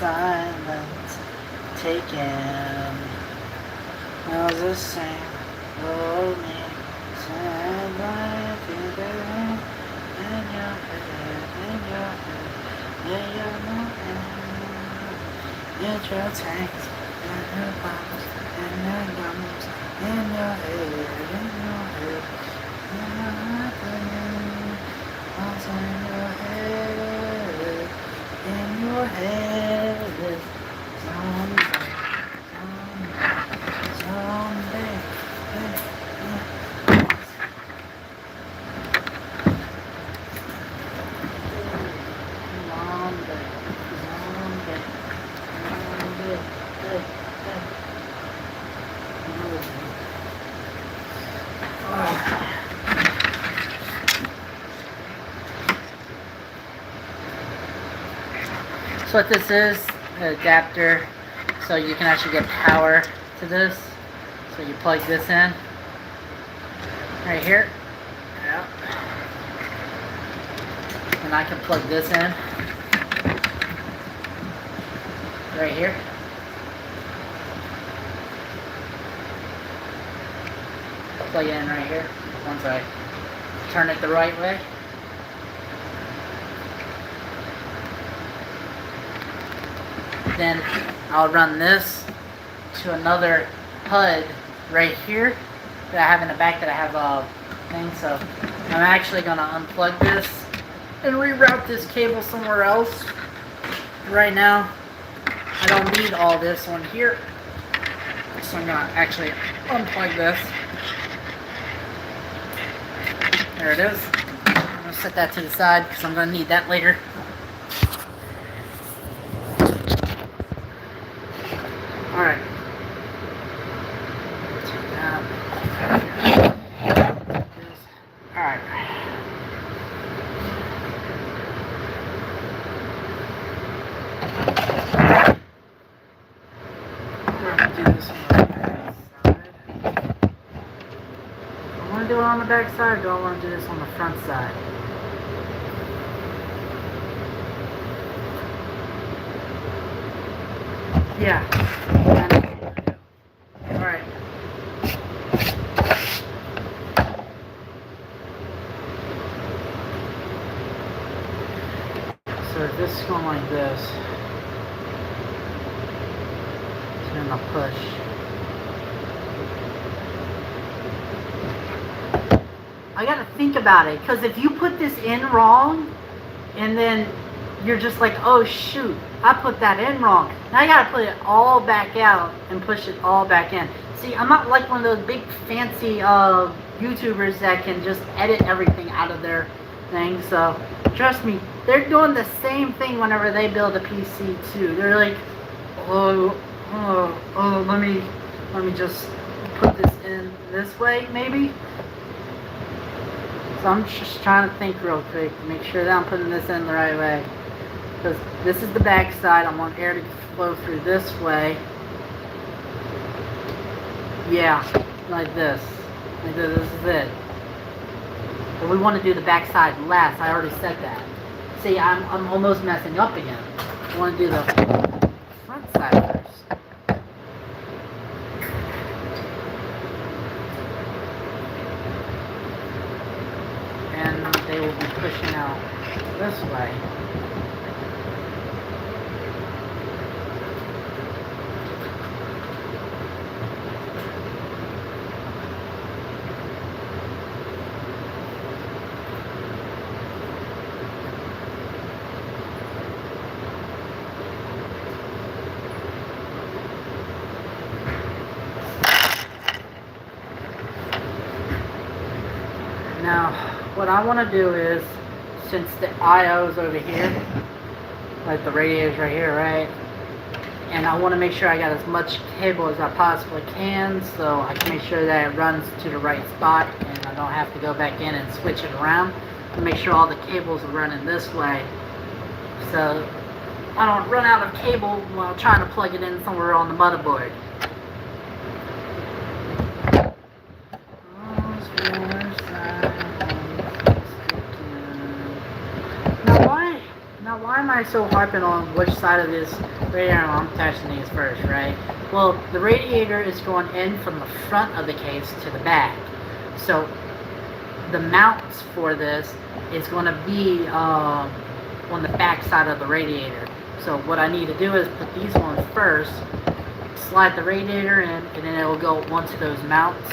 Silence taken was the same for me. Sad life in your head, in your head, in your head, in your tanks, in your bombs, in your gums, in your head, in your head, in your head, what's in your head, in your head. So what this is, an adapter, so you can actually get power to this. So you plug this in, right here, yeah. And I can plug this in, right here. Plug it in right here, once I turn it the right way. Then I'll run this to another HUD right here that I have in the back that I have a thing. So I'm actually going to unplug this and reroute this cable somewhere else. Right now, I don't need all this on here. So I'm going to actually unplug this. There it is. I'm going to set that to the side because I'm going to need that later. Alright. Alright. We're going to do this on the back side. I want to do it on the back side, or do I want to do this on the front side? Yeah. Alright. So this is going like this. So then I'll push. I gotta think about it, because if you put this in wrong, and then you're just like, oh shoot, I put that in wrong. Now I gotta put it all back out and push it all back in. See, I'm not like one of those big fancy YouTubers that can just edit everything out of their thing. So trust me, they're doing the same thing whenever they build a PC too. They're like, let me just put this in this way maybe. So I'm just trying to think real quick to make sure that I'm putting this in the right way. Because this is the back side. I want air to flow through this way. Yeah, like this. Like this is it. But we want to do the back side last. I already said that. See, I'm almost messing up again. I want to do the front side first. And they will be pushing out this way. Now, what I want to do is, since the I/O is over here, like the radiator's right here, right? And I want to make sure I got as much cable as I possibly can, so I can make sure that it runs to the right spot, and I don't have to go back in and switch it around. To make sure all the cables are running this way, so I don't run out of cable while trying to plug it in somewhere on the motherboard. Now why am I so harping on which side of this radiator I'm attaching these first, right? Well, the radiator is going in from the front of the case to the back. So the mounts for this is going to be on the back side of the radiator. So what I need to do is put these on first, slide the radiator in, and then it will go onto those mounts,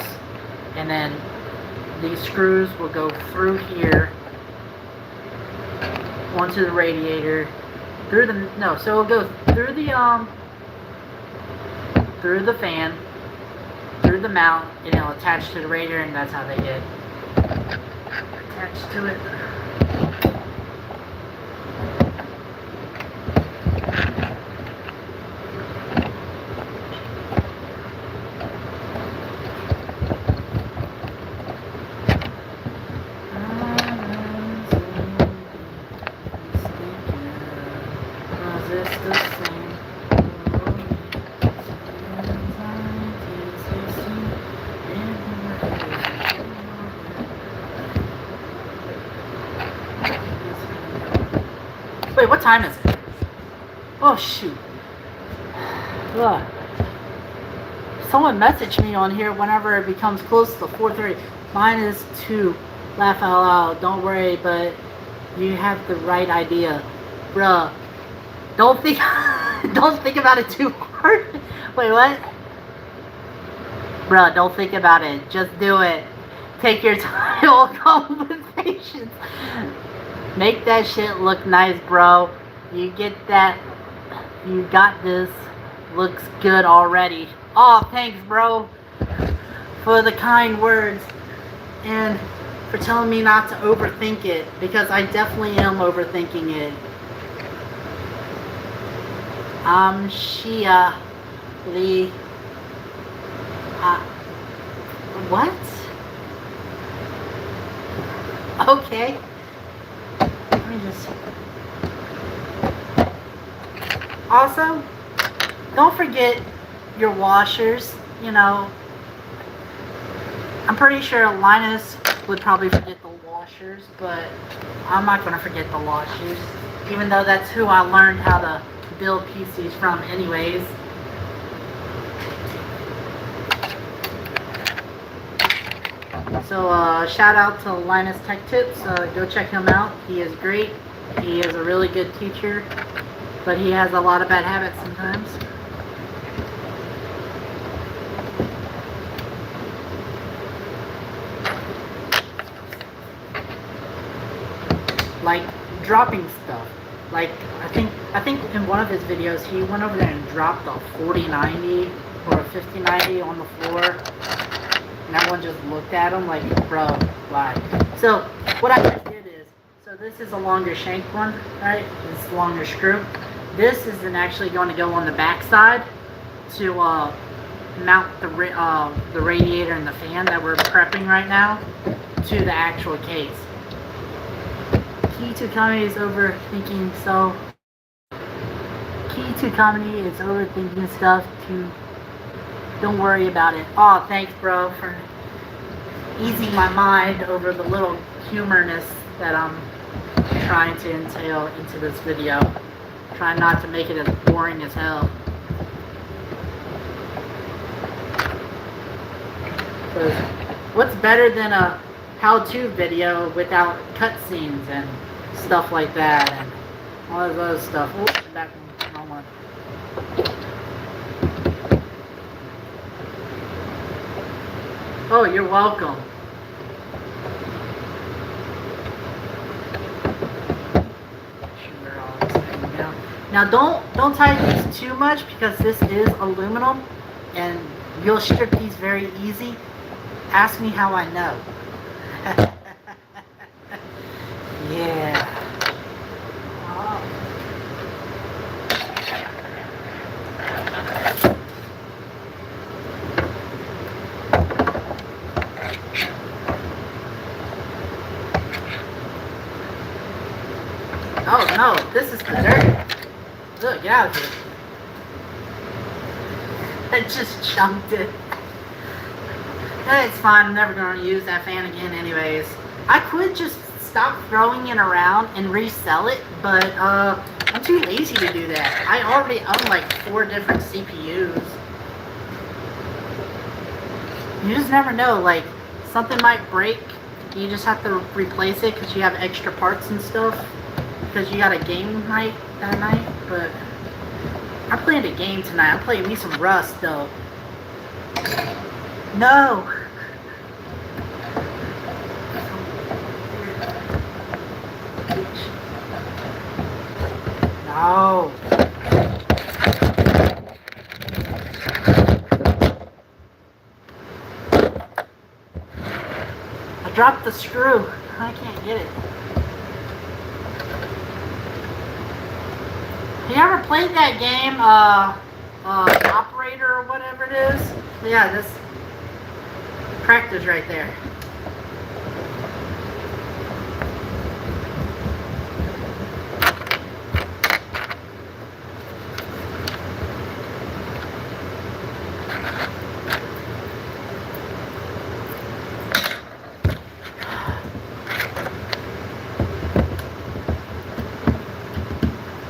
and then these screws will go through here onto the radiator, so it'll go through the fan, through the mount, and it'll attach to the radiator, and that's how they get attached to it. Wait, what time is it? Oh, shoot. Ugh. Someone messaged me on here whenever it becomes close to 4:30. Mine is 2. Laugh out loud. Don't worry, but you have the right idea. Bruh. Don't think about it too hard. Wait, what? Bruh, don't think about it. Just do it. Take your time. It will come with patience. Make that shit look nice, bro. You get that. You got this. Looks good already. Oh, thanks, bro, for the kind words and for telling me not to overthink it, because I definitely am overthinking it. I'm Shia Lee. What? Okay. Let me just. Also, don't forget your washers. You know, I'm pretty sure Linus would probably forget the washers, but I'm not going to forget the washers, even though that's who I learned how to build PCs from anyways. So shout out to Linus Tech Tips. Go check him out. He is great. He is a really good teacher, but he has a lot of bad habits sometimes. Like dropping stuff. Like I think in one of his videos he went over there and dropped a 4090 or a 5090 on the floor, and everyone just looked at him like, bro, why? So what I did is, so this is a longer shank one, right? This is a longer screw. This isn't actually going to go on the back side to mount the radiator and the fan that we're prepping right now to the actual case. Key to comedy is overthinking, so key to comedy is overthinking stuff. To don't worry about it. Oh, thanks, bro, for easing my mind over the little humorness that I'm trying to entail into this video. Trying not to make it as boring as hell. Because what's better than a how-to video without cutscenes and stuff like that and all this other stuff. Oops, back wrong one. Oh, you're welcome. Now don't tighten these too much, because this is aluminum and you'll strip these very easy. Ask me how I know. No, this is dessert. Look, get out of here. I just chunked it. It's fine, I'm never going to use that fan again anyways. I could just stop throwing it around and resell it, but I'm too lazy to do that. I already own like 4 different CPUs. You just never know, like, something might break. You just have to replace it because you have extra parts and stuff. Because you got a game night that night, but I planned a game tonight. I'm playing me some Rust, though. No! No! I dropped the screw. I can't get it. You ever played that game, Operator or whatever it is? Yeah, this practice right there.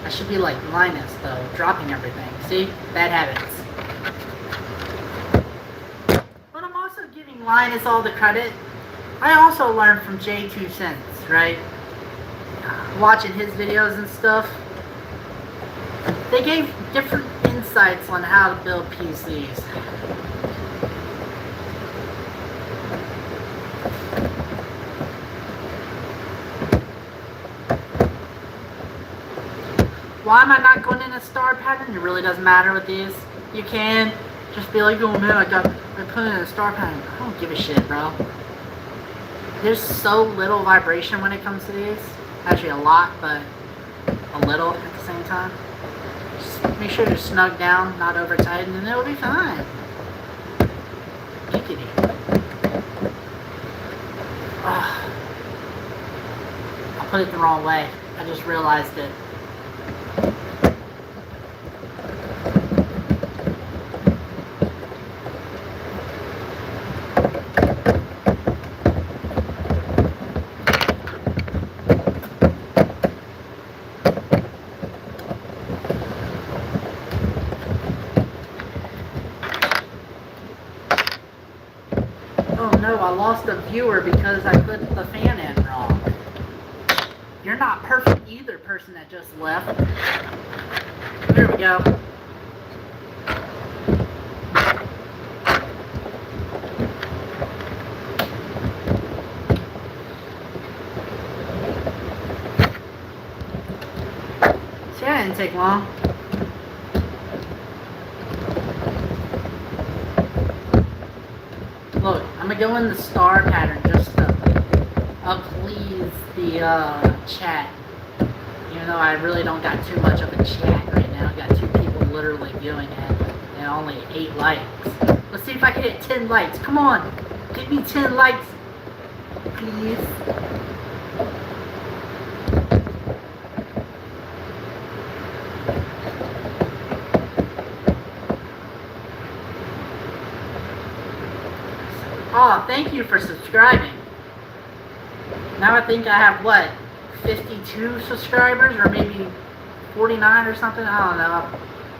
I should be like Linus, though, dropping everything. See? Bad habits. But I'm also giving Linus all the credit. I also learned from J2 Cents, right? Watching his videos and stuff. They gave different insights on how to build PCs. Why am I not going in a star pattern? It really doesn't matter with these. You can just be like, oh man, I put in a star pattern. I don't give a shit, bro. There's so little vibration when it comes to these. Actually a lot, but a little at the same time. Just make sure you're snug down, not over tight, and it'll be fine. Giggity. I put it the wrong way. I just realized it. I lost a viewer because I put the fan in wrong. You're not perfect either, person that just left. There we go. See, that didn't take long. Look, I'm gonna go in the star pattern just to please the chat. Even though I really don't got too much of a chat right now. I got 2 people literally viewing it and only 8 likes. Let's see if I can hit 10 likes. Come on, give me 10 likes, please. Oh, thank you for subscribing. Now I think I have, what, 52 subscribers? Or maybe 49 or something? I don't know.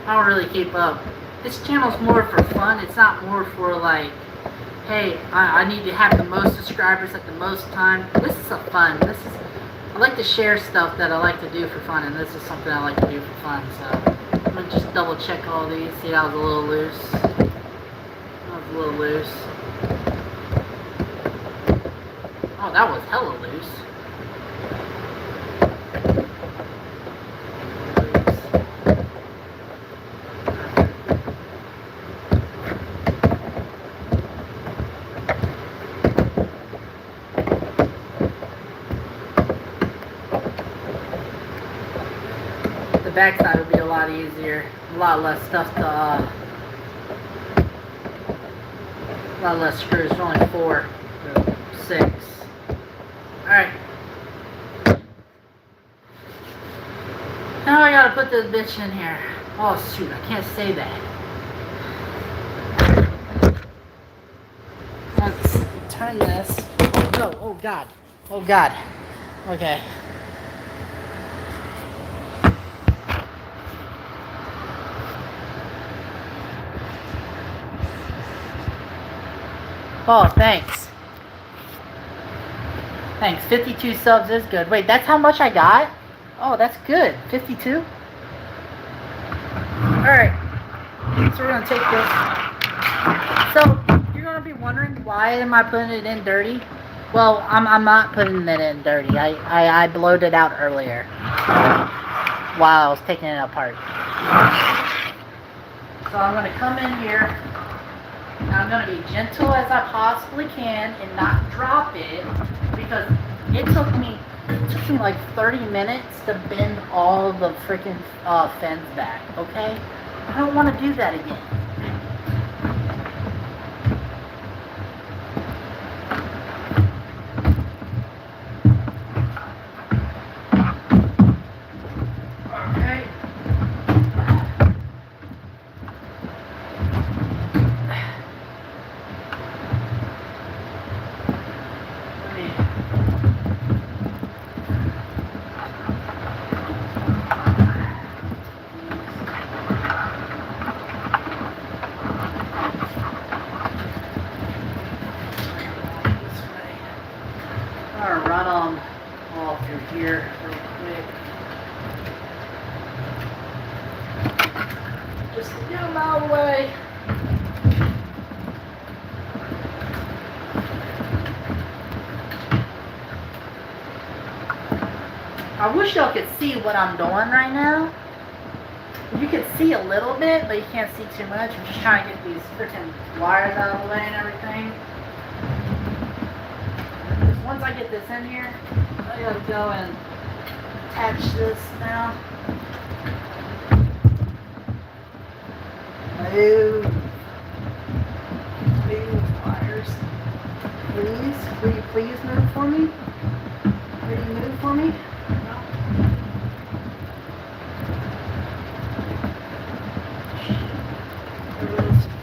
I don't really keep up. This channel's more for fun. It's not more for, like, hey, I need to have the most subscribers at the most time. This is a fun. I like to share stuff that I like to do for fun, and this is something I like to do for fun. So I'm going to just double check all these. See, that was a little loose. Oh, that was hella loose. The backside would be a lot easier. A lot less stuff to, a lot less screws. There's only 4, 6. Alright. gotta put this bitch in here. Oh shoot, I can't say that. Let's turn this. Oh no, oh god. Oh god. Okay. Oh, thanks. Thanks. 52 subs is good. Wait, that's how much I got? Oh, that's good. 52? Alright. So we're gonna take this. So, you're gonna be wondering, why am I putting it in dirty? Well, I'm not putting it in dirty. I blowed it out earlier while I was taking it apart. So I'm gonna come in here. I'm going to be gentle as I possibly can and not drop it, because it took me like 30 minutes to bend all the freaking fins back, okay? I don't want to do that again. Okay. Here real quick. Just to get them out of the way. I wish y'all could see what I'm doing right now. You can see a little bit, but you can't see too much. I'm just trying to get these freaking wires out of the way and everything. Because once I get this in here, I gotta go and attach this now. Move wires. Please, will you please move for me? Will you move for me? No.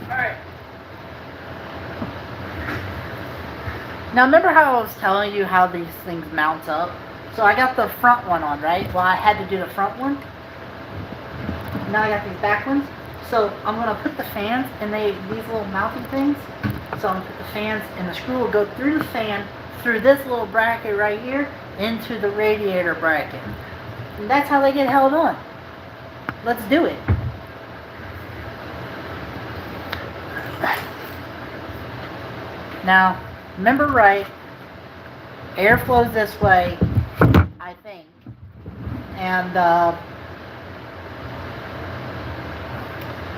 Alright. Now remember how I was telling you how these things mount up? So I got the front one on, right? Well, I had to do the front one. Now I got these back ones. So I'm going to put the fans in these little mounting things. So I'm going to put the fans, and the screw will go through the fan, through this little bracket right here, into the radiator bracket. And that's how they get held on. Let's do it. Now, remember right, air flows this way, I think, and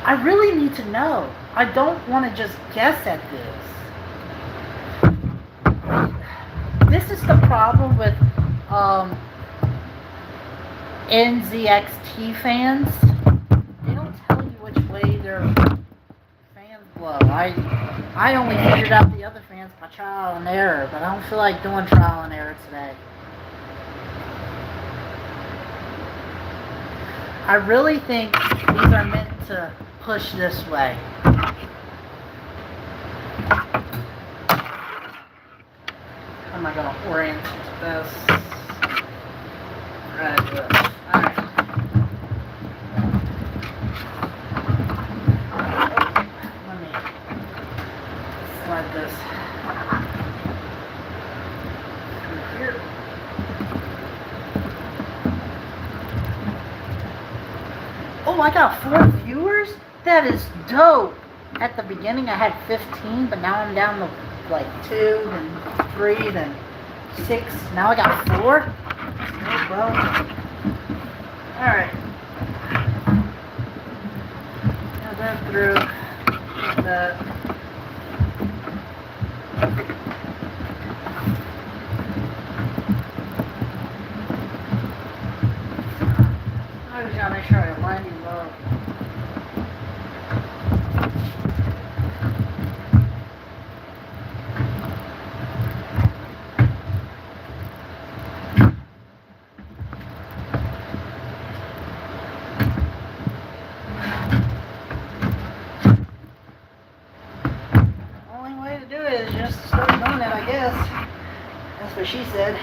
I really need to know. I don't want to just guess at this. This is the problem with NZXT fans. They don't tell you which way their fans blow. I only figured out the other fans by trial and error, but I don't feel like doing trial and error today. I really think these are meant to push this way. How am I going to orient this? Right, this. Alright. Let me slide this through here. Oh, I got 4 viewers? That is dope. At the beginning I had 15, but now I'm down to like 2, then 3, then 6. Now I got 4. Oh, bro. Alright. Now that through. Like that. I just gotta make sure I line these up. Only way to do it is just start doing it, I guess. That's what she said.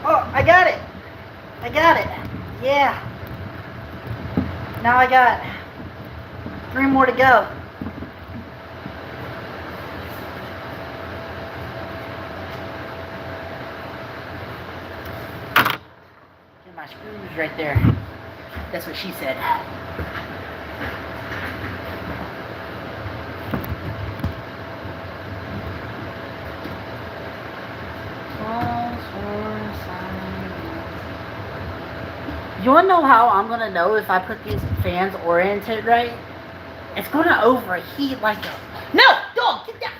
Oh, I got it. I got it. Yeah. Now I got 3 more to go. Get my screws right there. That's what she said. You wanna know how I'm gonna know if I put these fans oriented right? It's gonna overheat like a... No! Dog, get down!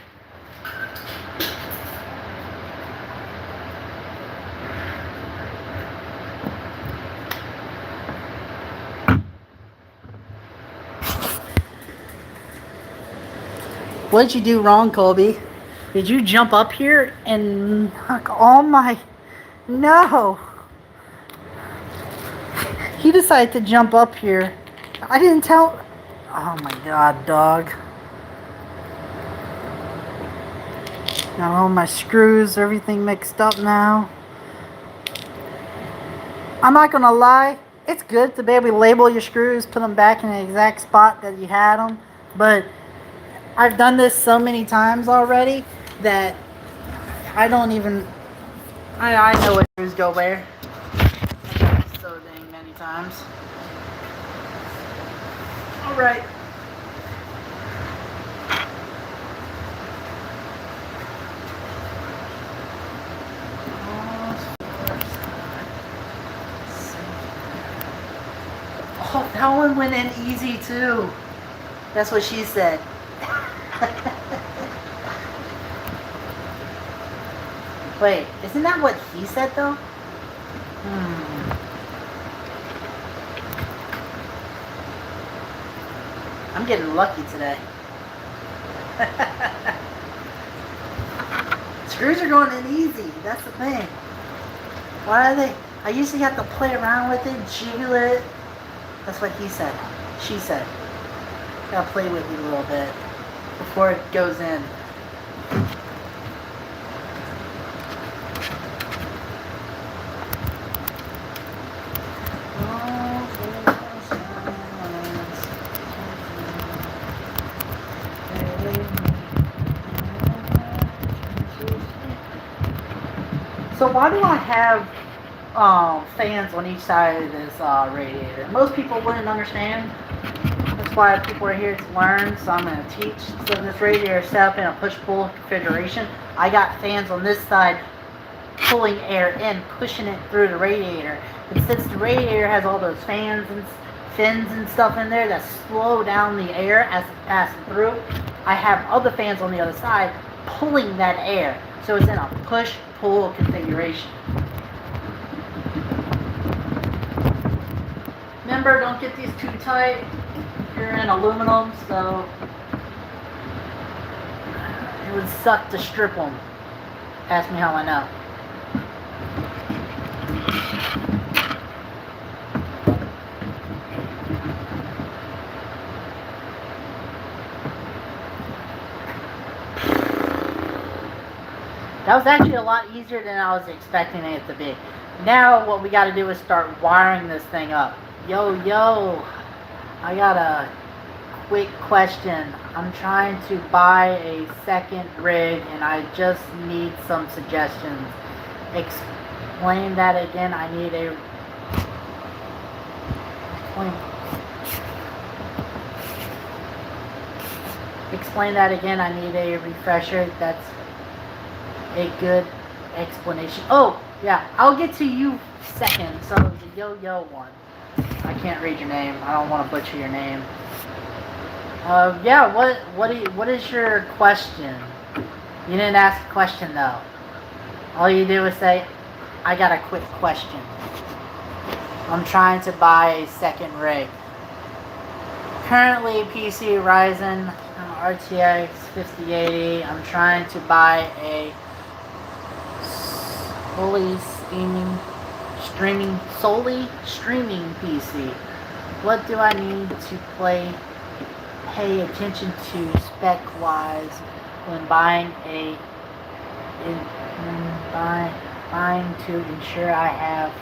What did you do wrong, Colby? Did you jump up here and knock all my... No! He decided to jump up here. I didn't tell... Oh my god, dog. Got all my screws, everything mixed up now. I'm not gonna lie, it's good to be able to label your screws, put them back in the exact spot that you had them, but I've done this so many times already that I don't even... I know what screws go where. I've done this so dang many times. Alright. Oh, that one went in easy too. That's what she said. Wait, isn't that what he said though? I'm getting lucky today. Screws are going in easy. That's the thing. Why are they? I usually have to play around with it, jiggle it. That's what he said. She said. Gotta play with it a little bit before it goes in. So why do I have fans on each side of this radiator? Most people wouldn't understand. That's why people are here to learn, so I'm going to teach. So this radiator is set up in a push-pull configuration. I got fans on this side pulling air in, pushing it through the radiator. And since the radiator has all those fans and fins and stuff in there that slow down the air as it passes through, I have other fans on the other side pulling that air. So it's in a push-pull configuration. Remember, don't get these too tight. You're in aluminum, so it would suck to strip them. Ask me how I know. That was actually a lot easier than I was expecting it to be. Now what we got to do is start wiring this thing up. Yo, I got a quick question. I'm trying to buy a second rig and I just need some suggestions. Explain that again. I need a... Explain that again. I need a refresher. That's a good explanation. Oh, yeah. I'll get to you second. So the yo one. I can't read your name. I don't want to butcher your name. Yeah, what is your question? You didn't ask a question though. All you do is say, I got a quick question. I'm trying to buy a second rig. Currently PC Ryzen, RTX 5080. I'm trying to buy a solely streaming PC. What do I need to pay attention to spec wise when buying buying to ensure I have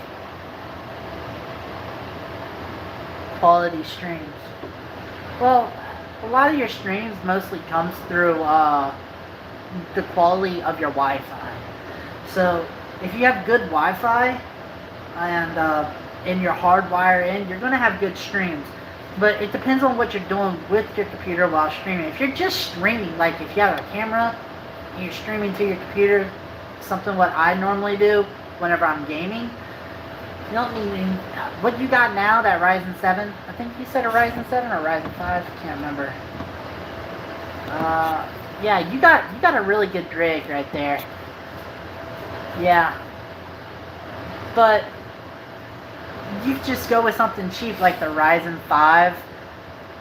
quality streams? Well, a lot of your streams mostly comes through the quality of your Wi-Fi. So if you have good Wi-Fi and you're hardwired in, you're gonna have good streams. But it depends on what you're doing with your computer while streaming. If you're just streaming, like if you have a camera and you're streaming to your computer, something what I normally do whenever I'm gaming, you don't need any, what you got now, that Ryzen 7, I think you said a Ryzen 7 or Ryzen 5, I can't remember. Yeah, you got a really good rig right there. Yeah. But you just go with something cheap like the Ryzen 5.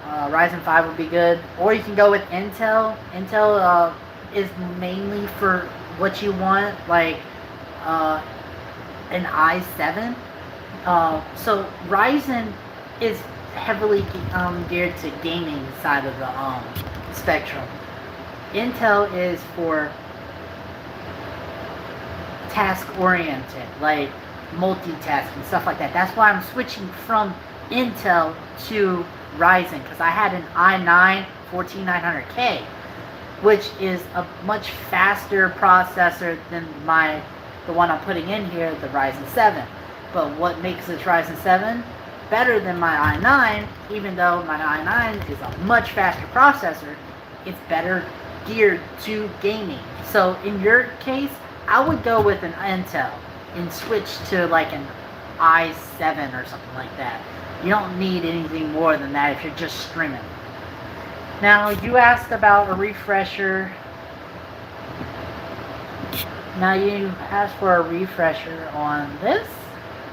Ryzen 5 would be good. Or you can go with Intel. Intel is mainly for what you want, like an i7. So Ryzen is heavily geared to gaming side of the spectrum. Intel is for task oriented, like multitasking, stuff like that. That's why I'm switching from Intel to Ryzen, because I had an i9 14900K, which is a much faster processor than the one I'm putting in here, the Ryzen 7. But what makes this Ryzen 7 better than my i9, even though my i9 is a much faster processor, it's better geared to gaming. So in your case, I would go with an Intel and switch to like an i7 or something like that. You don't need anything more than that if you're just streaming. Now, you asked about a refresher. Now you asked for a refresher on this.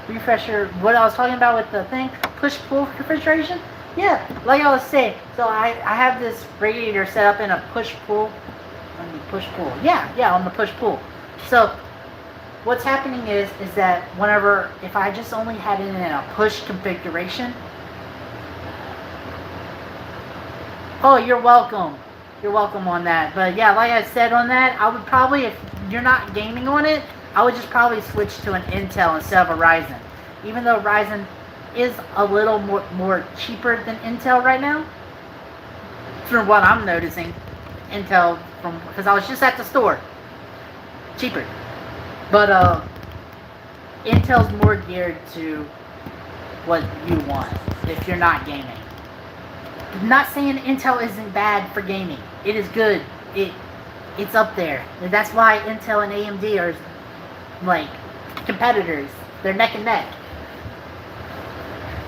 Refresher, what I was talking about with the thing, push-pull refrigeration? Yeah, like I was saying, so I have this radiator set up in a push-pull. Push-pull. Yeah, on the push-pull. So what's happening is that if I just only had it in a push configuration. Oh, you're welcome. You're welcome on that. But yeah, like I said on that, I would probably, if you're not gaming on it, I would just probably switch to an Intel instead of a Ryzen. Even though Ryzen is a little more cheaper than Intel right now, from what I'm noticing. Intel, because I was just at the store, cheaper. But Intel's more geared to what you want if you're not gaming. I'm not saying Intel isn't bad for gaming. It is good. It's up there. And that's why Intel and AMD are like competitors. They're neck and neck.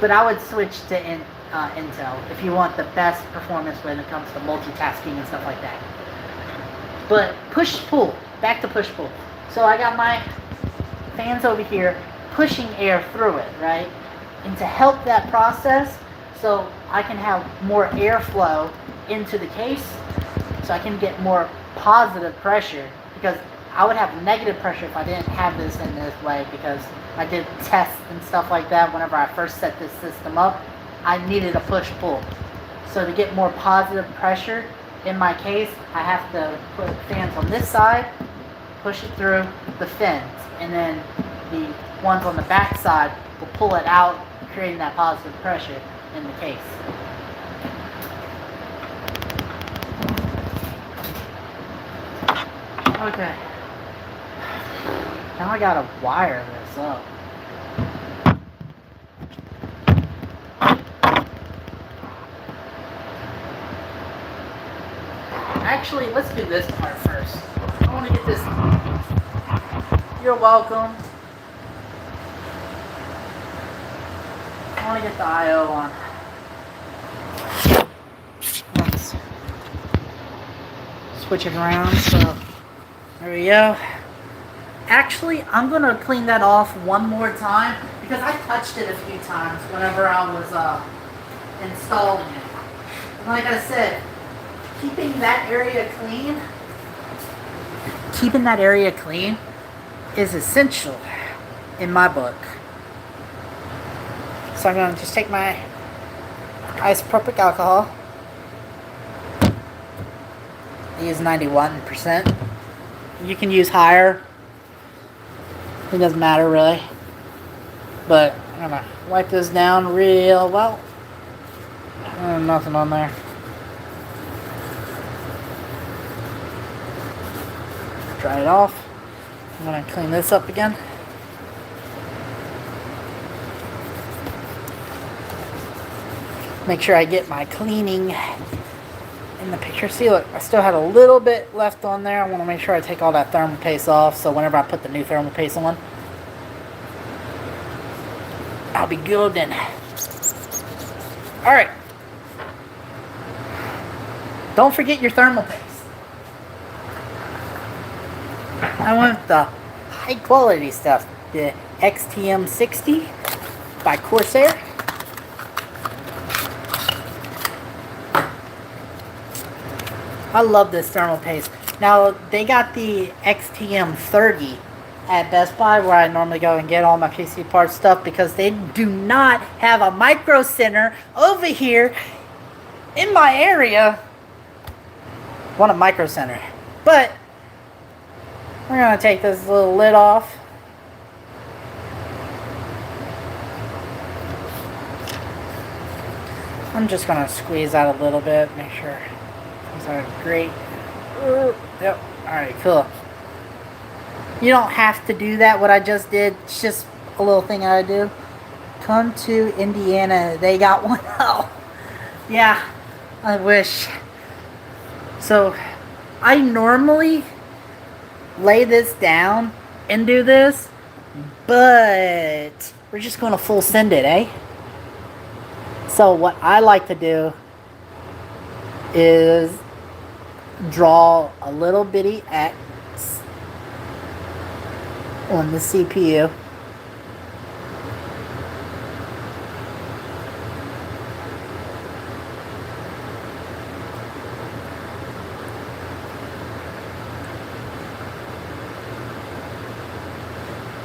But I would switch to Intel if you want the best performance when it comes to multitasking and stuff like that. But push-pull. Back to push-pull. So I got my fans over here pushing air through it, right? And to help that process, so I can have more airflow into the case, so I can get more positive pressure, because I would have negative pressure if I didn't have this in this way, because I did tests and stuff like that whenever I first set this system up. I needed a push-pull. So to get more positive pressure in my case, I have to put fans on this side, push it through the fins, and then the ones on the back side will pull it out, creating that positive pressure in the case. Okay. Now I gotta wire this up. Actually, let's do this part first. I want to get this. You're welcome. I want to get the I/O on. Let's switch it around. So there we go. Actually, I'm going to clean that off one more time because I touched it a few times whenever I was installing it. And like I said, keeping that area clean, keeping that area clean is essential in my book. So I'm going to just take my isopropyl alcohol. Use 91%. You can use higher. It doesn't matter really. But I'm going to wipe this down real well. Nothing on there. Dry it off. I'm going to clean this up again. Make sure I get my cleaning in the picture. See, look, I still had a little bit left on there. I want to make sure I take all that thermal paste off, so whenever I put the new thermal paste on, I'll be good then. Alright. Don't forget your thermal paste. I want the high quality stuff. The XTM60 by Corsair. I love this thermal paste. Now, they got the XTM30 at Best Buy, where I normally go and get all my PC parts stuff, because they do not have a micro center over here in my area. Want a micro center. But we're going to take this little lid off. I'm just going to squeeze out a little bit, make sure. These are great. Yep. Alright, cool. You don't have to do that, what I just did. It's just a little thing I do. Come to Indiana. They got one. Oh, yeah. I wish. So, I normally lay this down and do this, but we're just going to full send it, eh? So, what I like to do is draw a little bitty X on the CPU.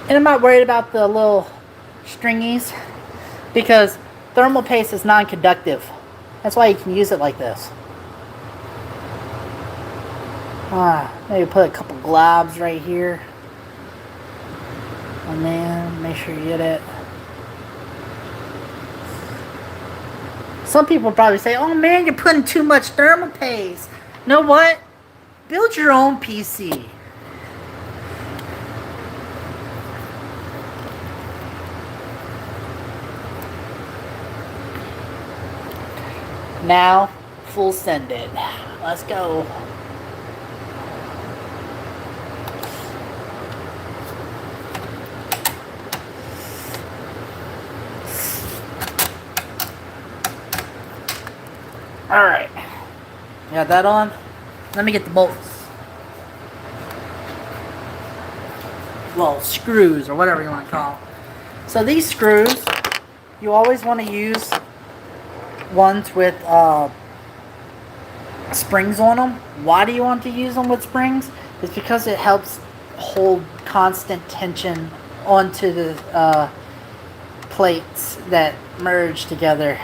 And I'm not worried about the little stringies, because thermal paste is non-conductive. That's why you can use it like this. Maybe put a couple globs right here. And then make sure you get it. Some people probably say, oh man, you're putting too much thermal paste. You know what? Build your own PC. Now, full send it. Let's go. Alright. Got that on. Let me get the bolts. Well, screws, or whatever you want to call them. So these screws, you always want to use ones with springs on them. Why do you want to use them with springs? It's because it helps hold constant tension onto the plates that merge together.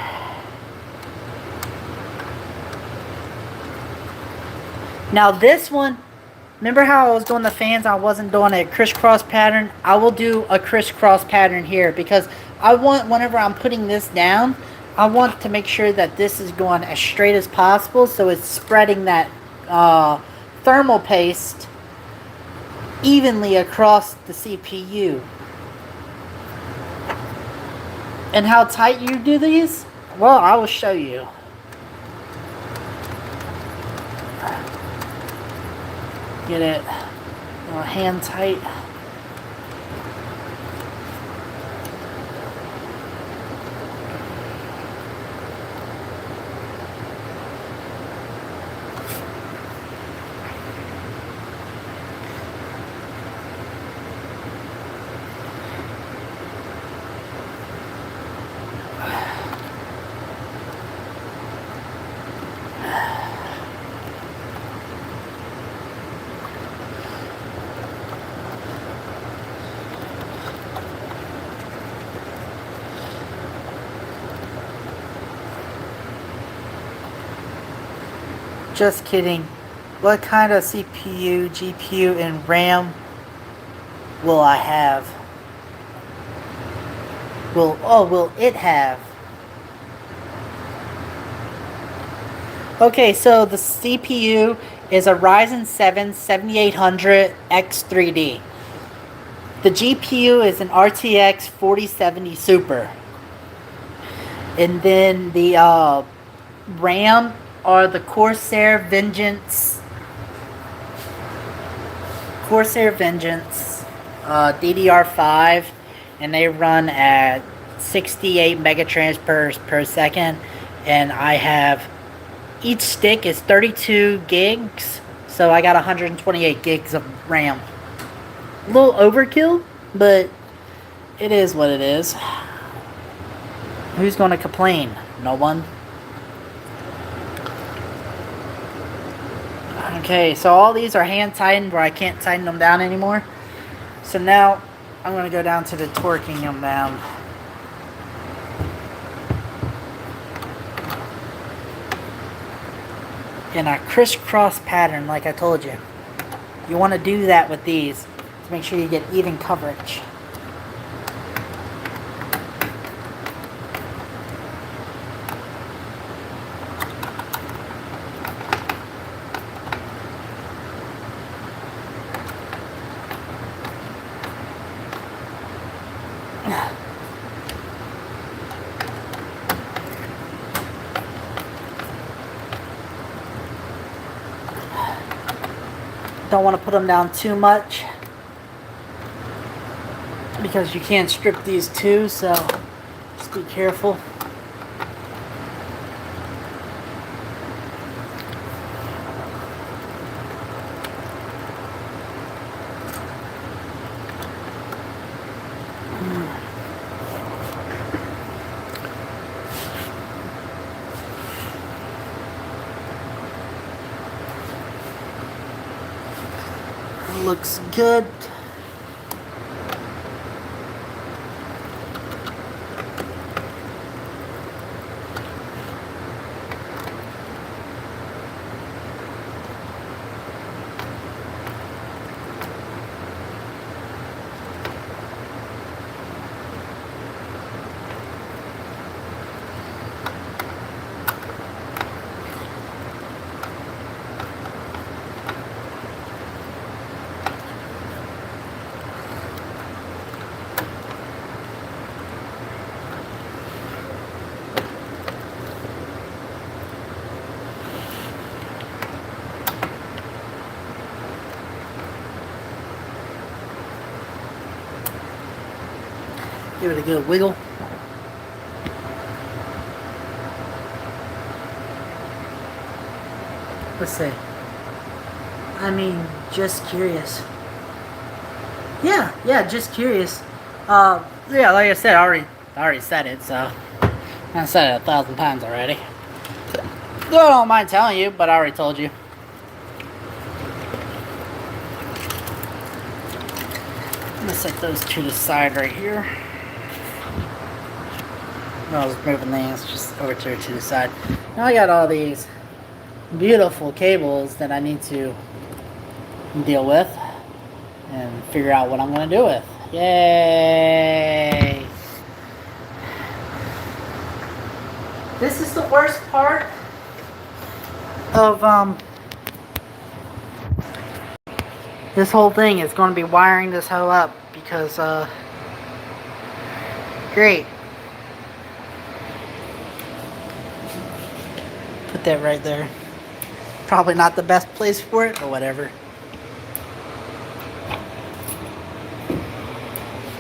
Now this one, remember how I was doing the fans, I wasn't doing a crisscross pattern? I will do a crisscross pattern here, because I want, whenever I'm putting this down, I want to make sure that this is going as straight as possible, so it's spreading that thermal paste evenly across the CPU. And how tight you do these? Well, I will show you. Get it hand tight. Just kidding. What kind of CPU, GPU, and RAM will I have? Will it have? Okay, so the CPU is a Ryzen 7 7800 X3D. The GPU is an RTX 4070 Super. And then the RAM are the Corsair Vengeance DDR5, and they run at 68 megatransfers per second, and I have each stick is 32 gigs, so I got 128 gigs of RAM. A little overkill, but it is what it is. Who's going to complain? No one. Okay, so all these are hand tightened where I can't tighten them down anymore. So now I'm going to go down to the torquing them down. In a crisscross pattern, like I told you. You want to do that with these to make sure you get even coverage. Don't want to put them down too much because you can't strip these too, so just be careful. Looks good. Give it a good wiggle. Let's see. I mean, just curious. Yeah, just curious. Yeah, like I said, I already said it, so I said it 1,000 times already. I don't mind telling you, but I already told you. I'm gonna set those to the side right here. No, I was moving these just over to the side. Now I got all these beautiful cables that I need to deal with and figure out what I'm going to do with. Yay! This is the worst part of this whole thing. Is going to be wiring this hoe up because great. Put that right there. Probably not the best place for it, but whatever.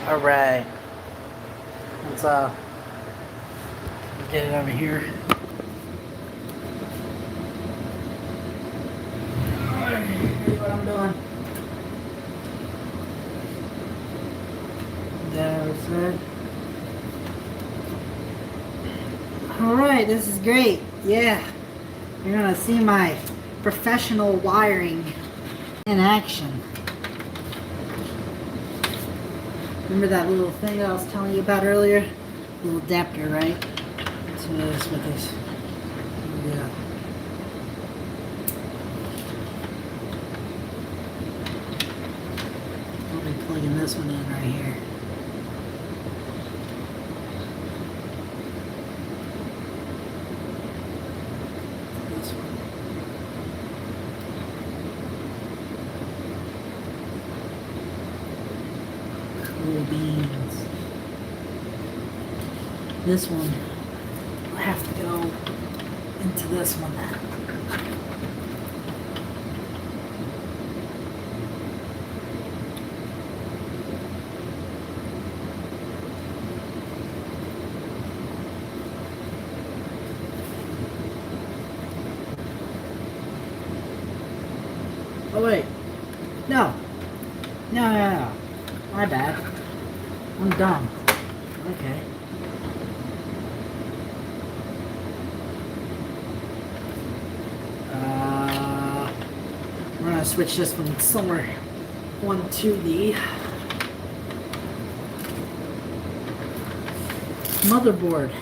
Alright. Let's get it over here. Alright, here's what I'm doing. That's it. Alright, this is great. Yeah. You're gonna see my professional wiring in action. Remember that little thing that I was telling you about earlier? Little adapter, right? That's what it is with this. Yeah. plugging this one in right here. This one. Cool beans. This one will have to go into this one. Oh wait, no, no, my bad. I'm dumb. Okay. We're gonna switch this one somewhere onto the motherboard.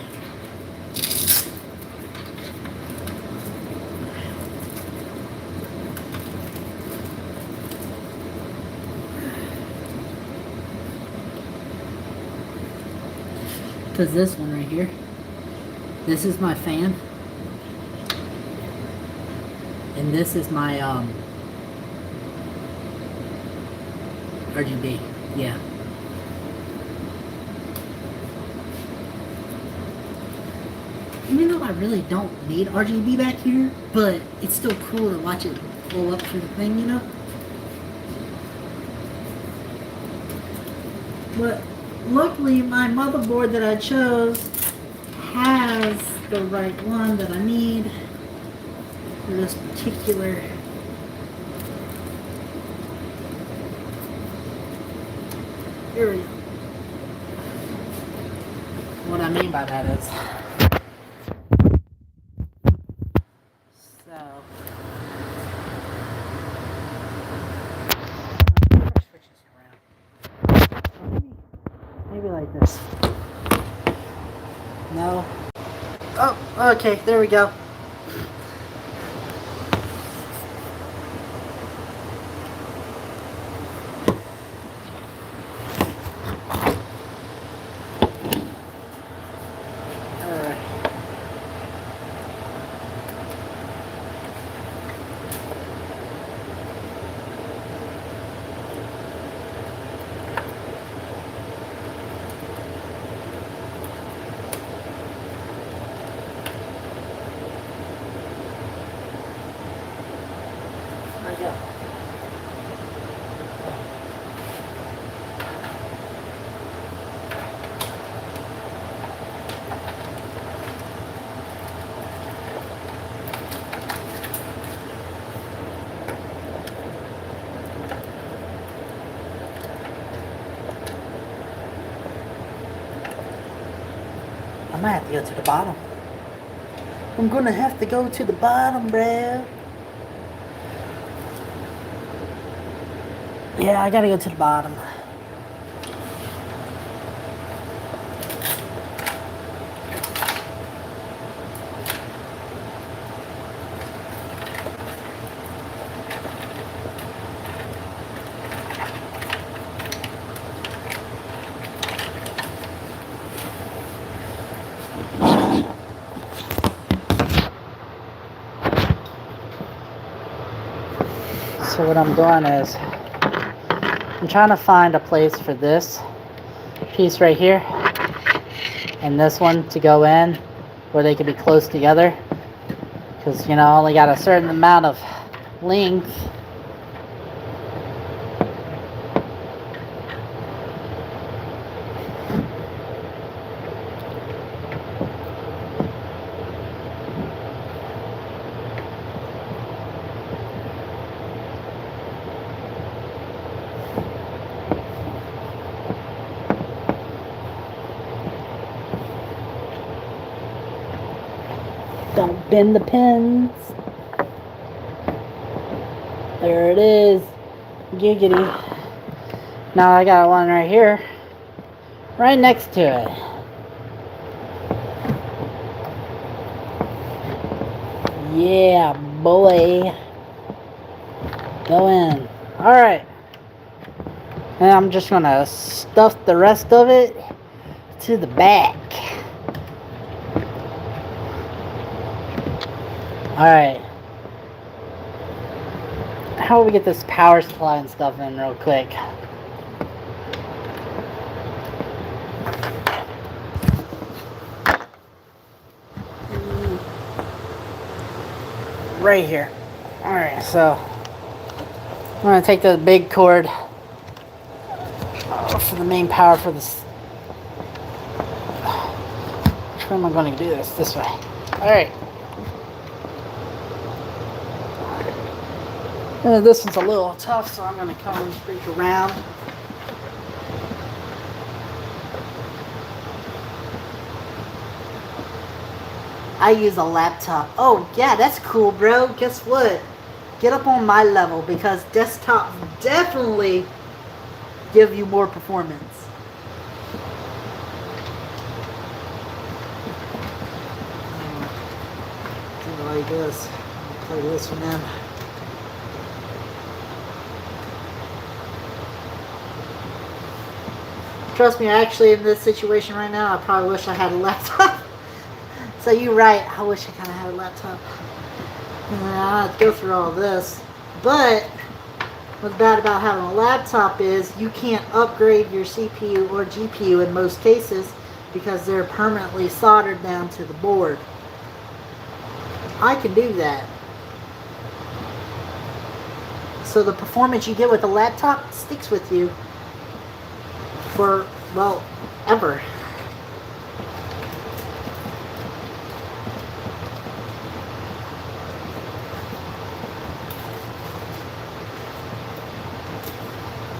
Because this one right here, this is my fan, and this is my RGB. Yeah. Even though I really don't need RGB back here, but it's still cool to watch it blow up through the thing, you know? But luckily, my motherboard that I chose has the right one that I need for this particular area. What I mean by that is, maybe like this. No. Oh, okay, there we go. I might have to go to the bottom. I'm gonna have to go to the bottom, bruh. Yeah, I gotta go to the bottom. So what I'm doing is I'm trying to find a place for this piece right here and this one to go in where they could be close together, because you know I only got a certain amount of length. Don't bend the pins. There it is. Giggity. Now I got one right here, right next to it. Yeah, boy. Go in. Alright. And I'm just gonna stuff the rest of it to the back. Alright. How do we get this power supply and stuff in real quick? Right here. Alright, so I'm going to take the big cord for the main power for this. Which way am I going to do this? This way. Alright. This one's a little tough, so I'm going to come and reach around. I use a laptop. Oh, yeah, that's cool, bro. Guess what? Get up on my level, because desktops definitely give you more performance. Something like this. I'll play this one in. Trust me, actually, in this situation right now, I probably wish I had a laptop. So you're right, I wish I kind of had a laptop. I have to go through all this. But what's bad about having a laptop is you can't upgrade your CPU or GPU in most cases because they're permanently soldered down to the board. I can do that. So the performance you get with a laptop sticks with you for, well, ever.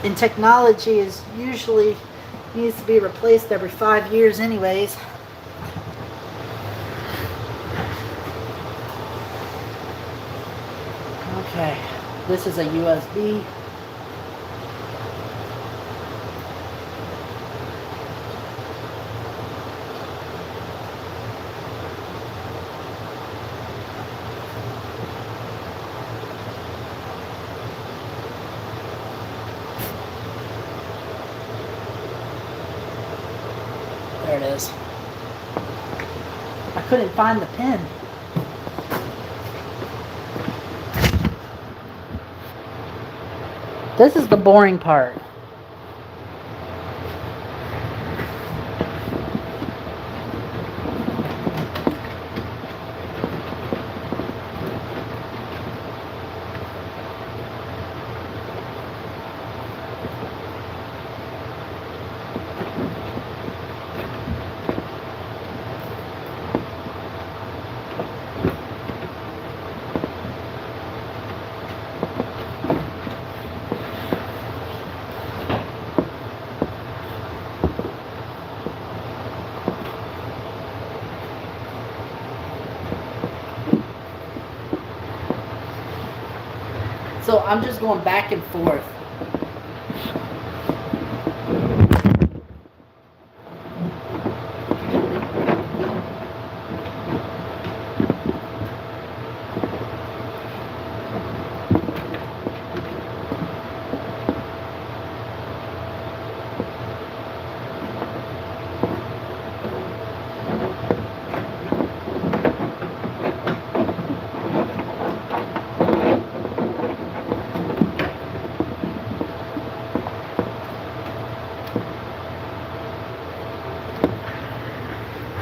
And technology is usually needs to be replaced every 5 years anyways. Okay, this is a USB. There it is. I couldn't find the pin. This is the boring part. So I'm just going back and forth.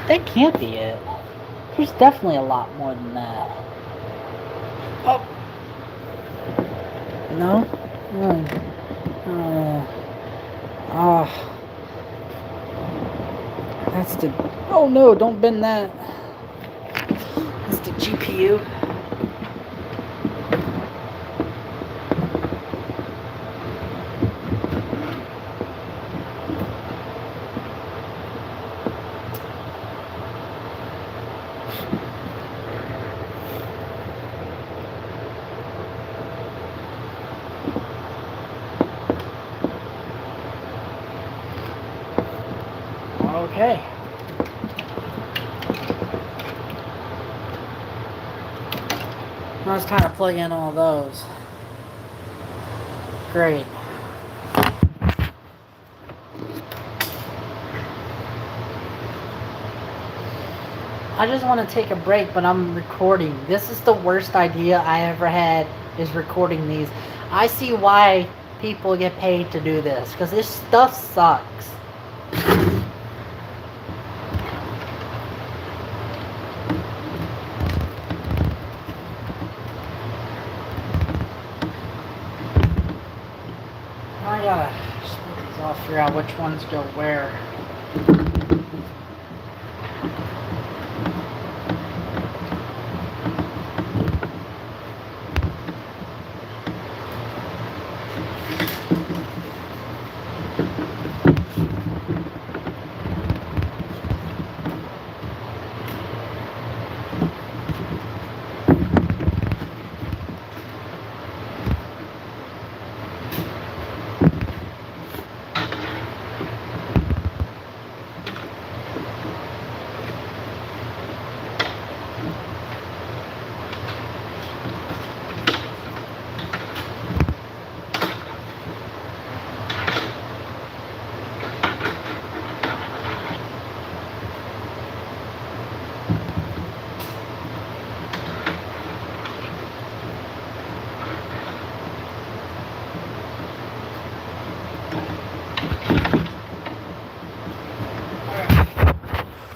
That can't be it. There's definitely a lot more than that. Oh. No? Oh. That's the... Oh no, don't bend that. That's the GPU. Okay. I was kind of plugging in all those. Great. I just want to take a break, but I'm recording. This is the worst idea I ever had, is recording these. I see why people get paid to do this, because this stuff sucks. I gotta split these off, figure out which ones go where.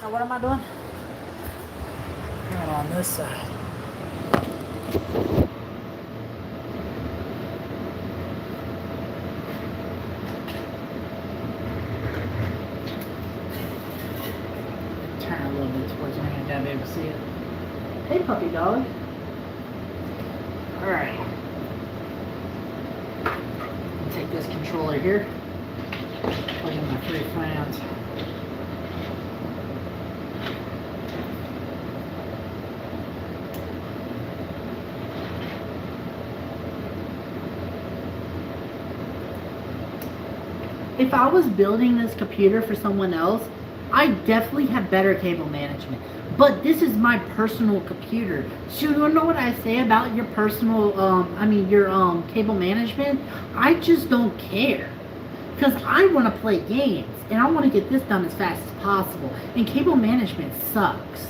Now what am I doing? Right on this side. Turn a little bit towards me, I gotta be able to see it. Hey puppy dog. Alright. Take this controller here. Plug in my 3 fans. If I was building this computer for someone else, I definitely have better cable management. But this is my personal computer. So you know what I say about your personal, your cable management? I just don't care. Because I want to play games, and I want to get this done as fast as possible. And cable management sucks.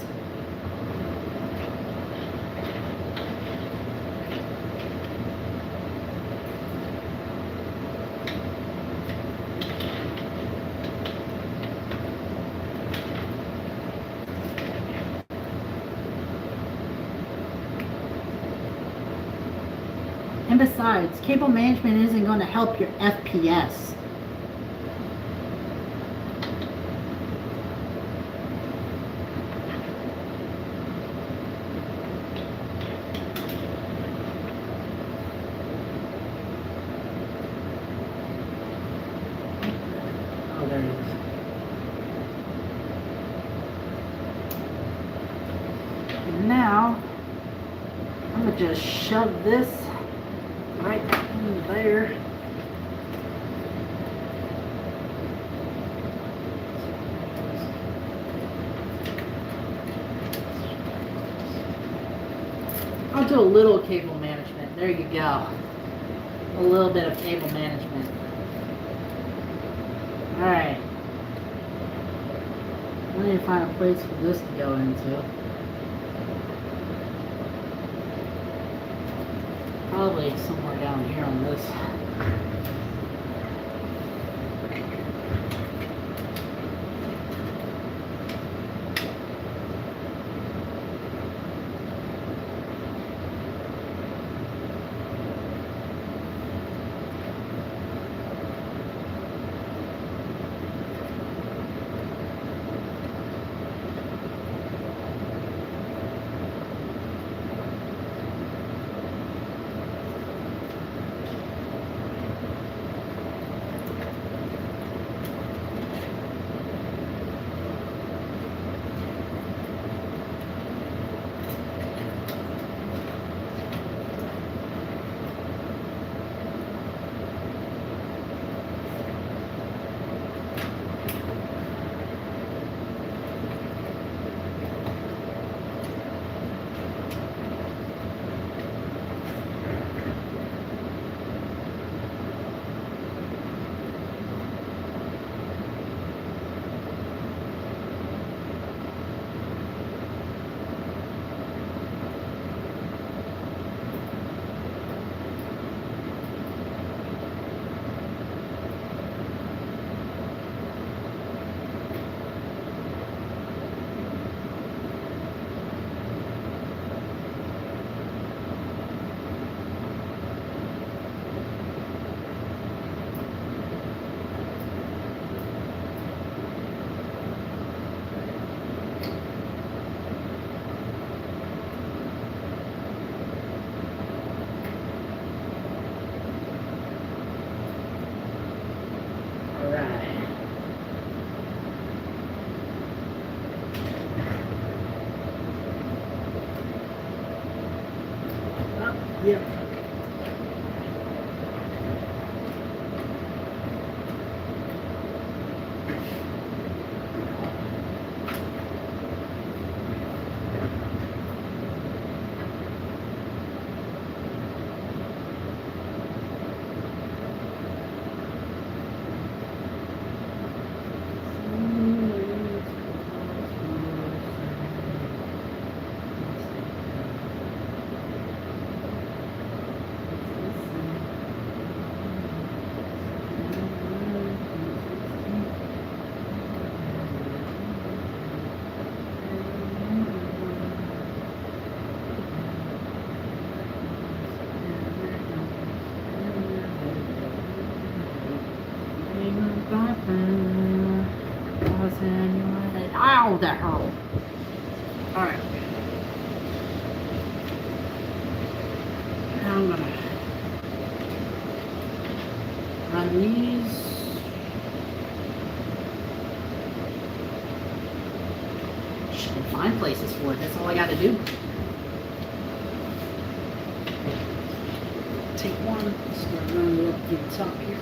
And besides, cable management isn't going to help your FPS. Oh, there it is. And now, I'm going to just shove this right in there. I'll do a little cable management. There you go. A little bit of cable management. Alright. I need to find a place for this to go into. Probably somewhere down here on this. Ow, that hurt. Alright. Now I'm gonna run these. Just can find places for it. That's all I gotta do. Take one. Just gonna run it up to the top here.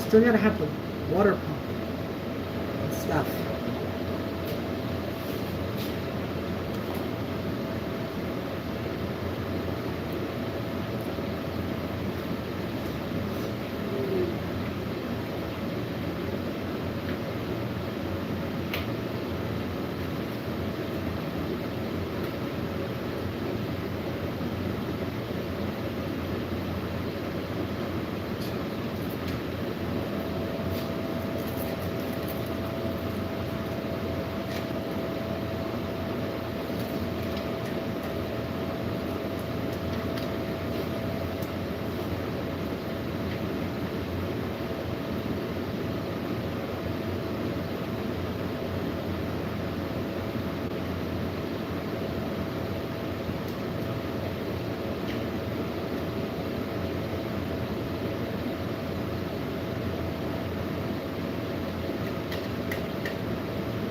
Still gotta have the water pump and stuff.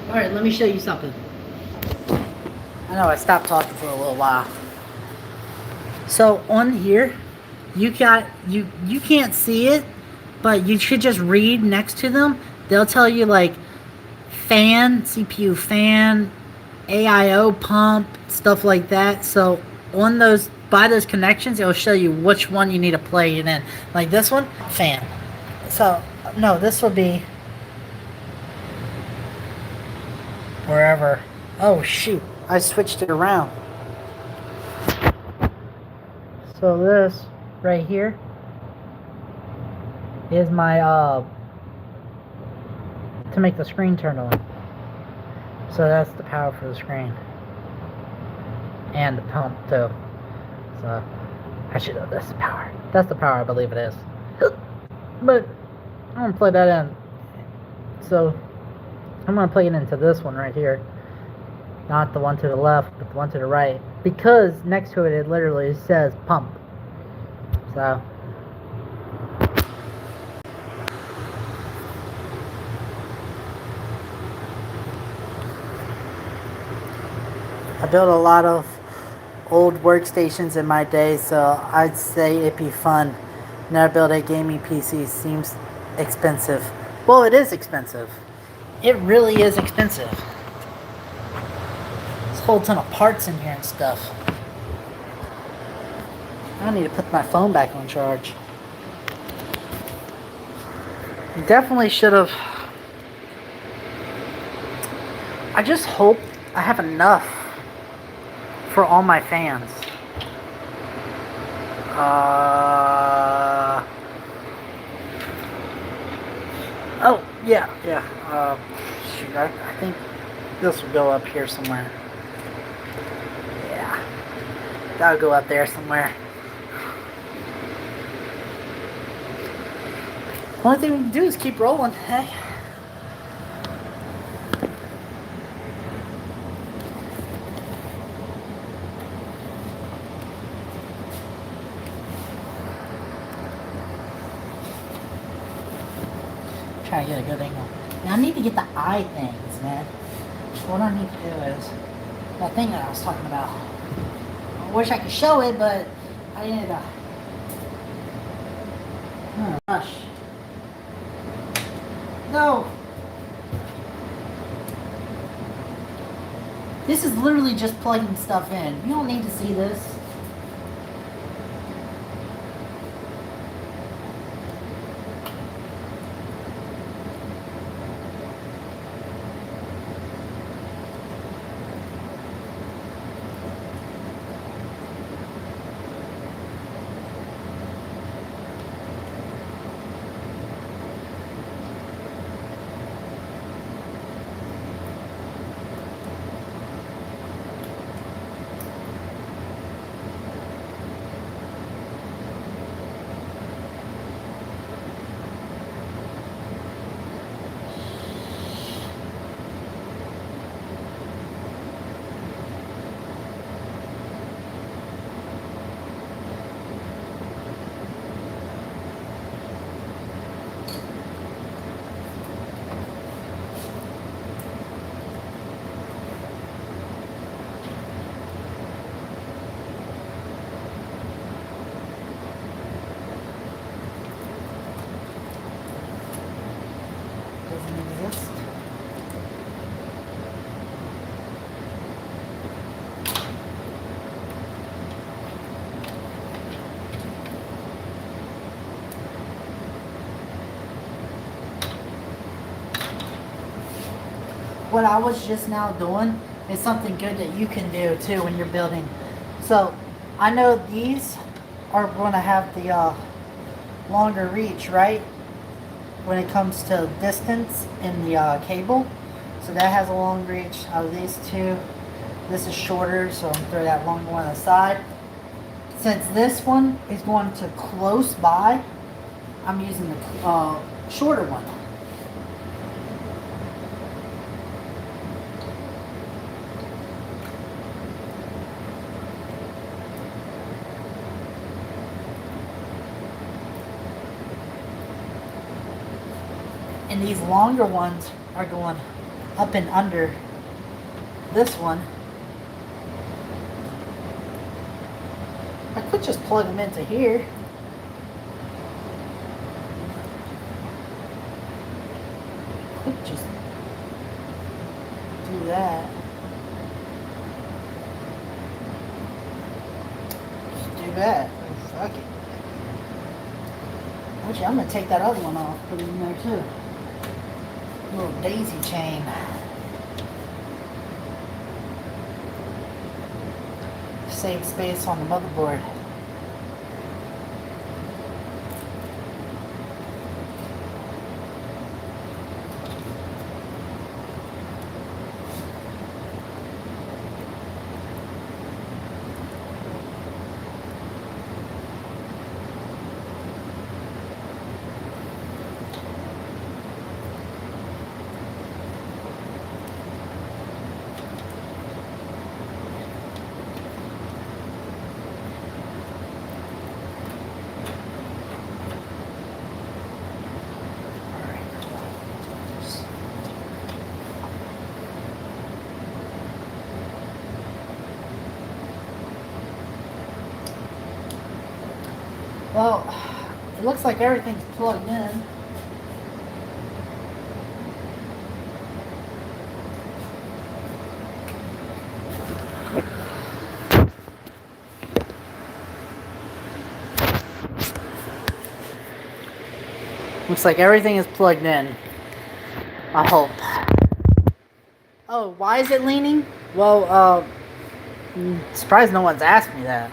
Alright, let me show you something. I know I stopped talking for a little while. So on here, you can't see it, but you should just read next to them. They'll tell you like fan, CPU fan, AIO pump, stuff like that. So on those, by those connections, it'll show you which one you need to play it in. Like this one, fan. So no, this will be wherever. Oh shoot, I switched it around. So this right here is my to make the screen turn on. So that's the power for the screen and the pump too. So I should know that's the power. That's the power, I believe it is. But I'm gonna plug that in. So I'm going to plug it into this one right here. Not the one to the left, but the one to the right. Because next to it, it literally says pump. So. I built a lot of old workstations in my day, so I'd say it'd be fun. Never build a gaming PC. Seems expensive. Well, it is expensive. It really is expensive. There's a whole ton of parts in here and stuff. I need to put my phone back on charge. Definitely should have. I just hope I have enough for all my fans. Oh, yeah. Shoot, I think this will go up here somewhere. Yeah. That'll go up there somewhere. Only thing we can do is keep rolling, hey? Try to get a good angle. Now I need to get the eye things, man. What I need to do is that thing that I was talking about. I wish I could show it, but I need to. Oh, gosh. No. This is literally just plugging stuff in. You don't need to see this. what I was just now doing is something good that you can do too when you're building. So I know these are going to have the longer reach, right? When it comes to distance in the cable. So that has a long reach. Out of these two, this is shorter, so I'm going to throw that longer one aside. Since this one is going to close by, I'm using the shorter one. And these longer ones are going up and under this one. I could just plug them into here. Could just do that. Just do that. Oh, fuck it. Actually, I'm gonna take that other one off, put it in there too. Little daisy chain. Save space on the motherboard. Well, it looks like everything's plugged in. Looks like everything is plugged in. I hope. Oh, why is it leaning? Well, surprised no one's asked me that.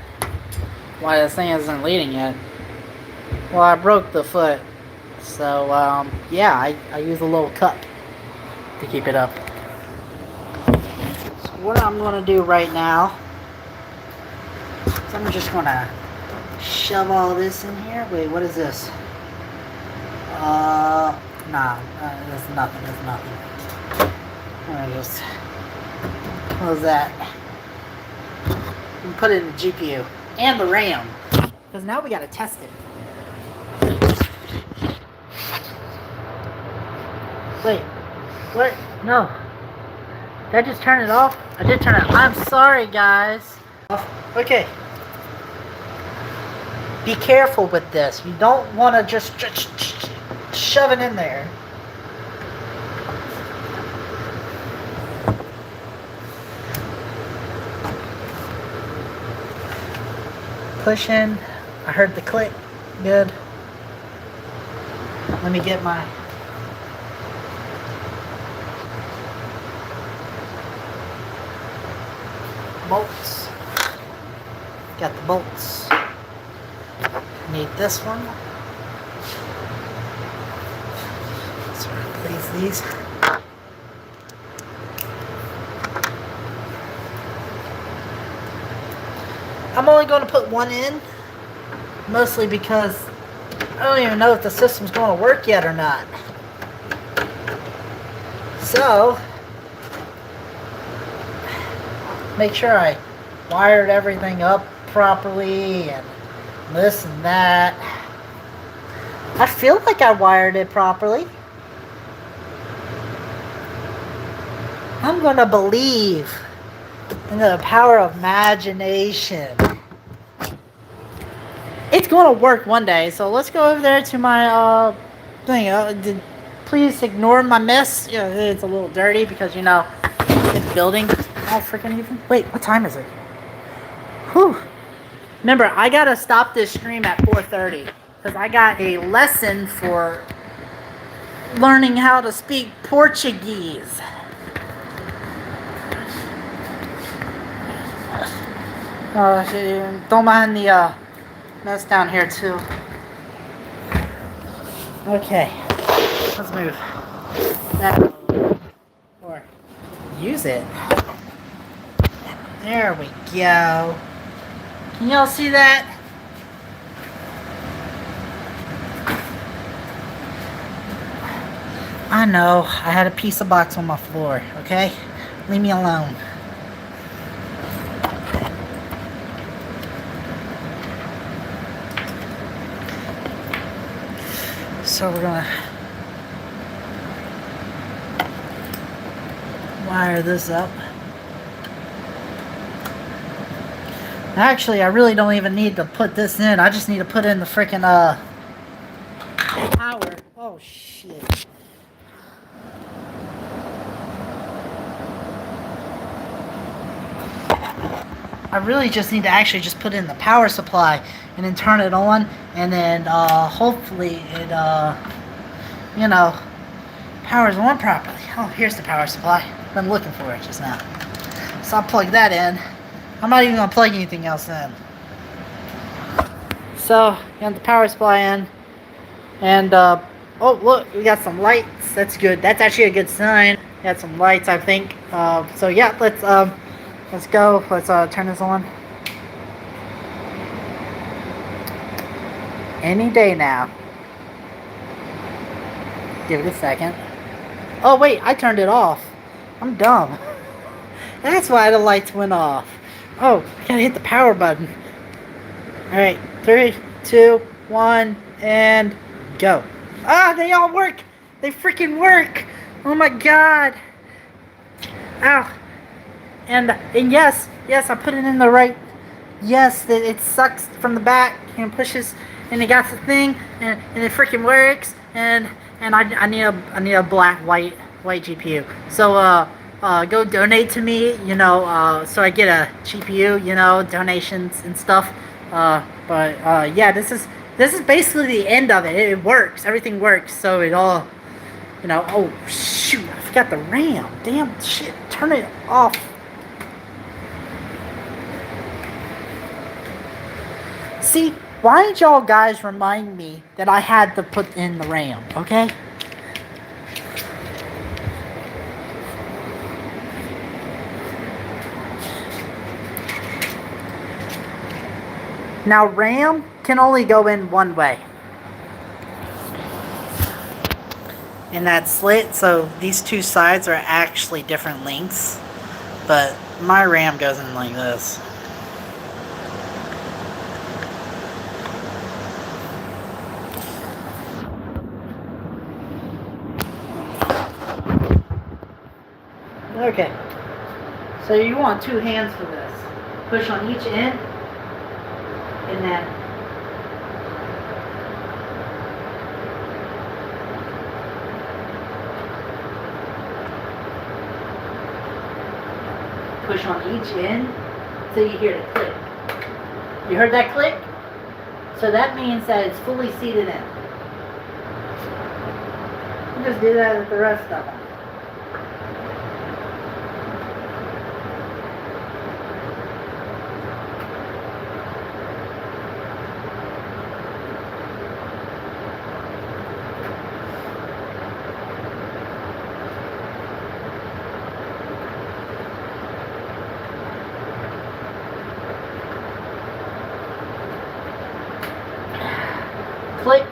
Why this thing isn't leaning yet. Well, I broke the foot. So, yeah, I use a little cup to keep it up. So what I'm going to do right now is I'm just going to shove all this in here. Wait, what is this? Nah, there's nothing, I'm gonna just close that and put it in the GPU and the RAM, because now we gotta test it. Wait, what? No, did I just turn it off? I did turn it off. I'm sorry, guys. Okay. Be careful with this. You don't want to just shove it in there. Push in. I heard the click. Good. Let me get my bolts. Got the bolts. Need this one. Let's replace these. I'm only going to put one in, mostly because I don't even know if the system's going to work yet or not. So, make sure I wired everything up properly and this and that. I feel like I wired it properly. I'm gonna believe in the power of imagination. It's gonna work one day, so let's go over there to my thing. Please ignore my mess. Yeah, it's a little dirty because, you know, it's building all freaking even. Wait, what time is it? Whew. Remember, I gotta stop this stream at 4:30 because I got a lesson for learning how to speak Portuguese. Don't mind the mess down here too. Okay, let's move that or use it. There we go. Can y'all see that? I know, I had a piece of box on my floor, okay? Leave me alone. So we're gonna wire this up. Actually, I really don't even need to put this in. I just need to put in the freaking power. Oh shit. I really just need to actually just put in the power supply and then turn it on, and then hopefully it you know, powers on properly. Oh, here's the power supply. Been looking for it just now. So I'll plug that in. I'm not even gonna plug anything else in. So, got the power supply in, and oh look, we got some lights. That's good. That's actually a good sign. Got some lights, I think. So yeah, let's go. Let's turn this on. Any day now. Give it a second. Oh wait, I turned it off. I'm dumb. That's why the lights went off. Oh, I gotta hit the power button. Alright, 3, 2, 1, and go. Ah, they all work! They freaking work! Oh my god! Ow! And yes, I put it in the right. Yes, it sucks from the back and pushes, and it got the thing, and it freaking works. And I need a black white GPU. So go donate to me, you know, so I get a GPU, you know, donations and stuff. Yeah, this is basically the end of it. It works. Everything works. So it all, you know. Oh shoot! I forgot the RAM. Damn shit! Turn it off. See, why did y'all guys remind me that I had to put in the RAM? Okay. Now RAM can only go in one way. In that slit, so these two sides are actually different lengths, but my RAM goes in like this. Okay, so you want 2 hands for this. Push on each end, and then push on each end until you hear the click. You heard that click? So that means that it's fully seated in. You just do that with the rest of them. Click.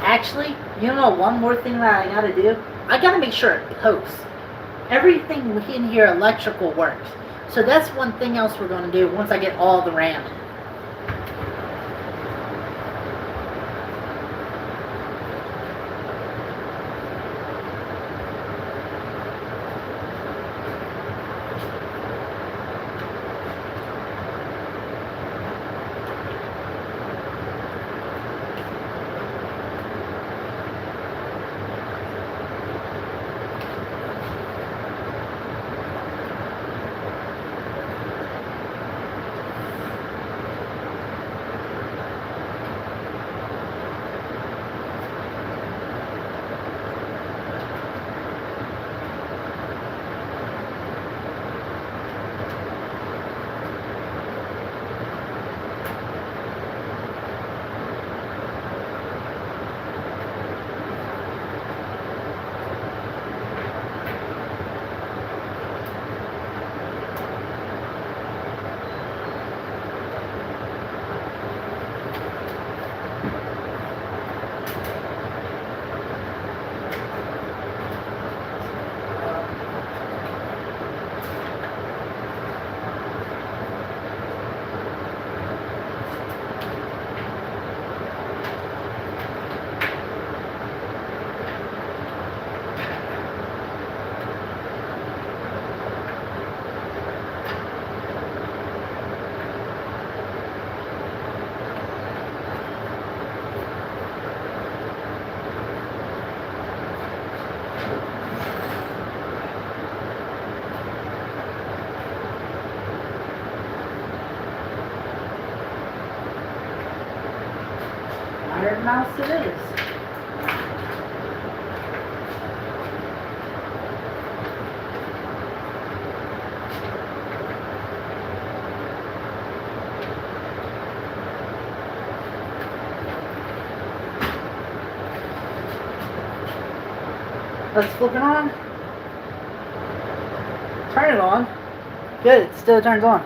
Actually, you know one more thing that I gotta do? I gotta make sure it posts. Everything in here electrical works. So that's one thing else we're gonna do once I get all the RAM. mouse it is. Let's flip it on. Turn it on. Good, it still turns on.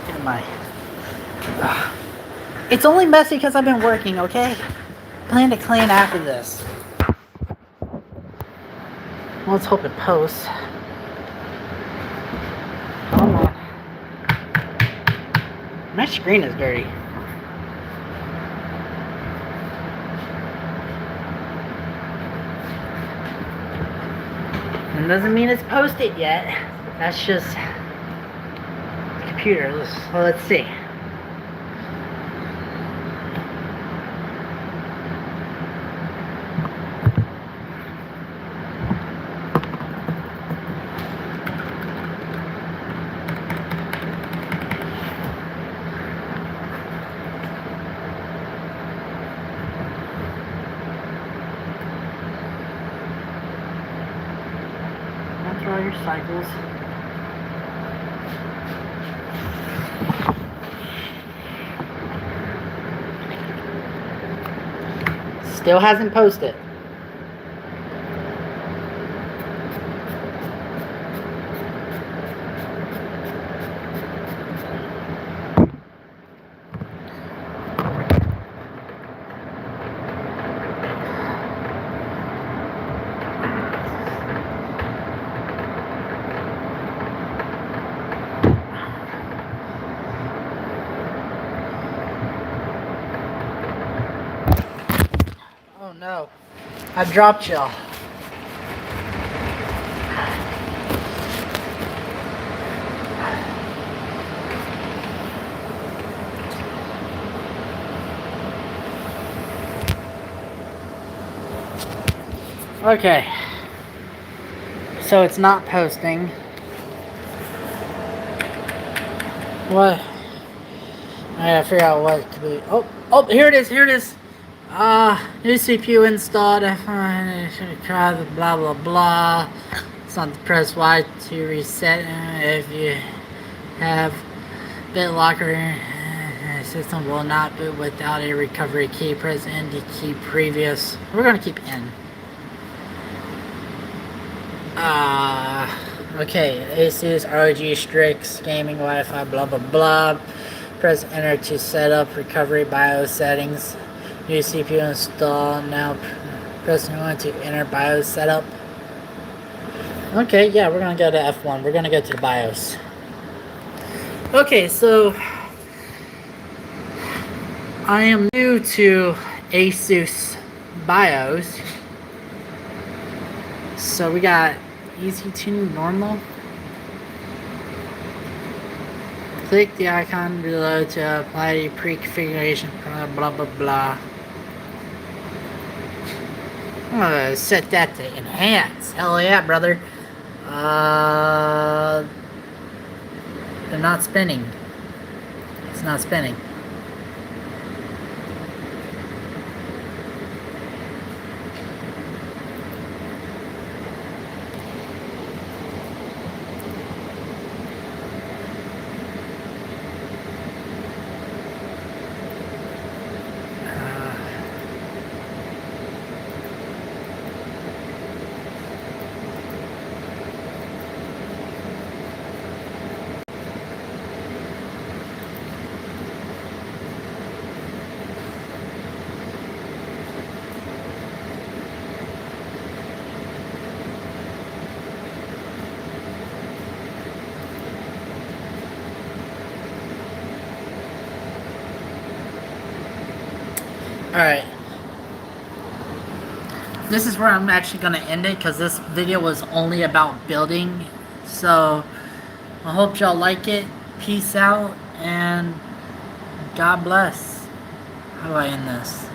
Get in my... It's only messy because I've been working, okay? Plan to clean after this. Let's hope it posts. Come on. My screen is dirty. It doesn't mean it's posted yet. That's just the computer. Let's see. All your cycles. Still hasn't posted. No, I dropped y'all. Okay, so it's not posting. What? I gotta figure out what to be. Oh, here it is, here it is. New CPU installed. Try the blah blah blah. It's on the press Y to reset. If you have BitLocker, system will not boot without a recovery key. Press N to keep previous. We're gonna keep N. Okay. Asus ROG Strix Gaming Wi-Fi blah blah blah. Press Enter to set up recovery BIOS settings. New CPU install. Now press 1 to enter BIOS setup. Okay, yeah, we're gonna go to F1. We're gonna go to the BIOS. Okay, so I am new to Asus BIOS. So we got easy tuning normal. Click the icon below to apply the pre-configuration, blah blah blah. I'm gonna set that to enhance. Hell yeah, brother. They're not spinning. It's not spinning. Alright. This is where I'm actually going to end it because this video was only about building. So, I hope y'all like it. Peace out and God bless. How do I end this?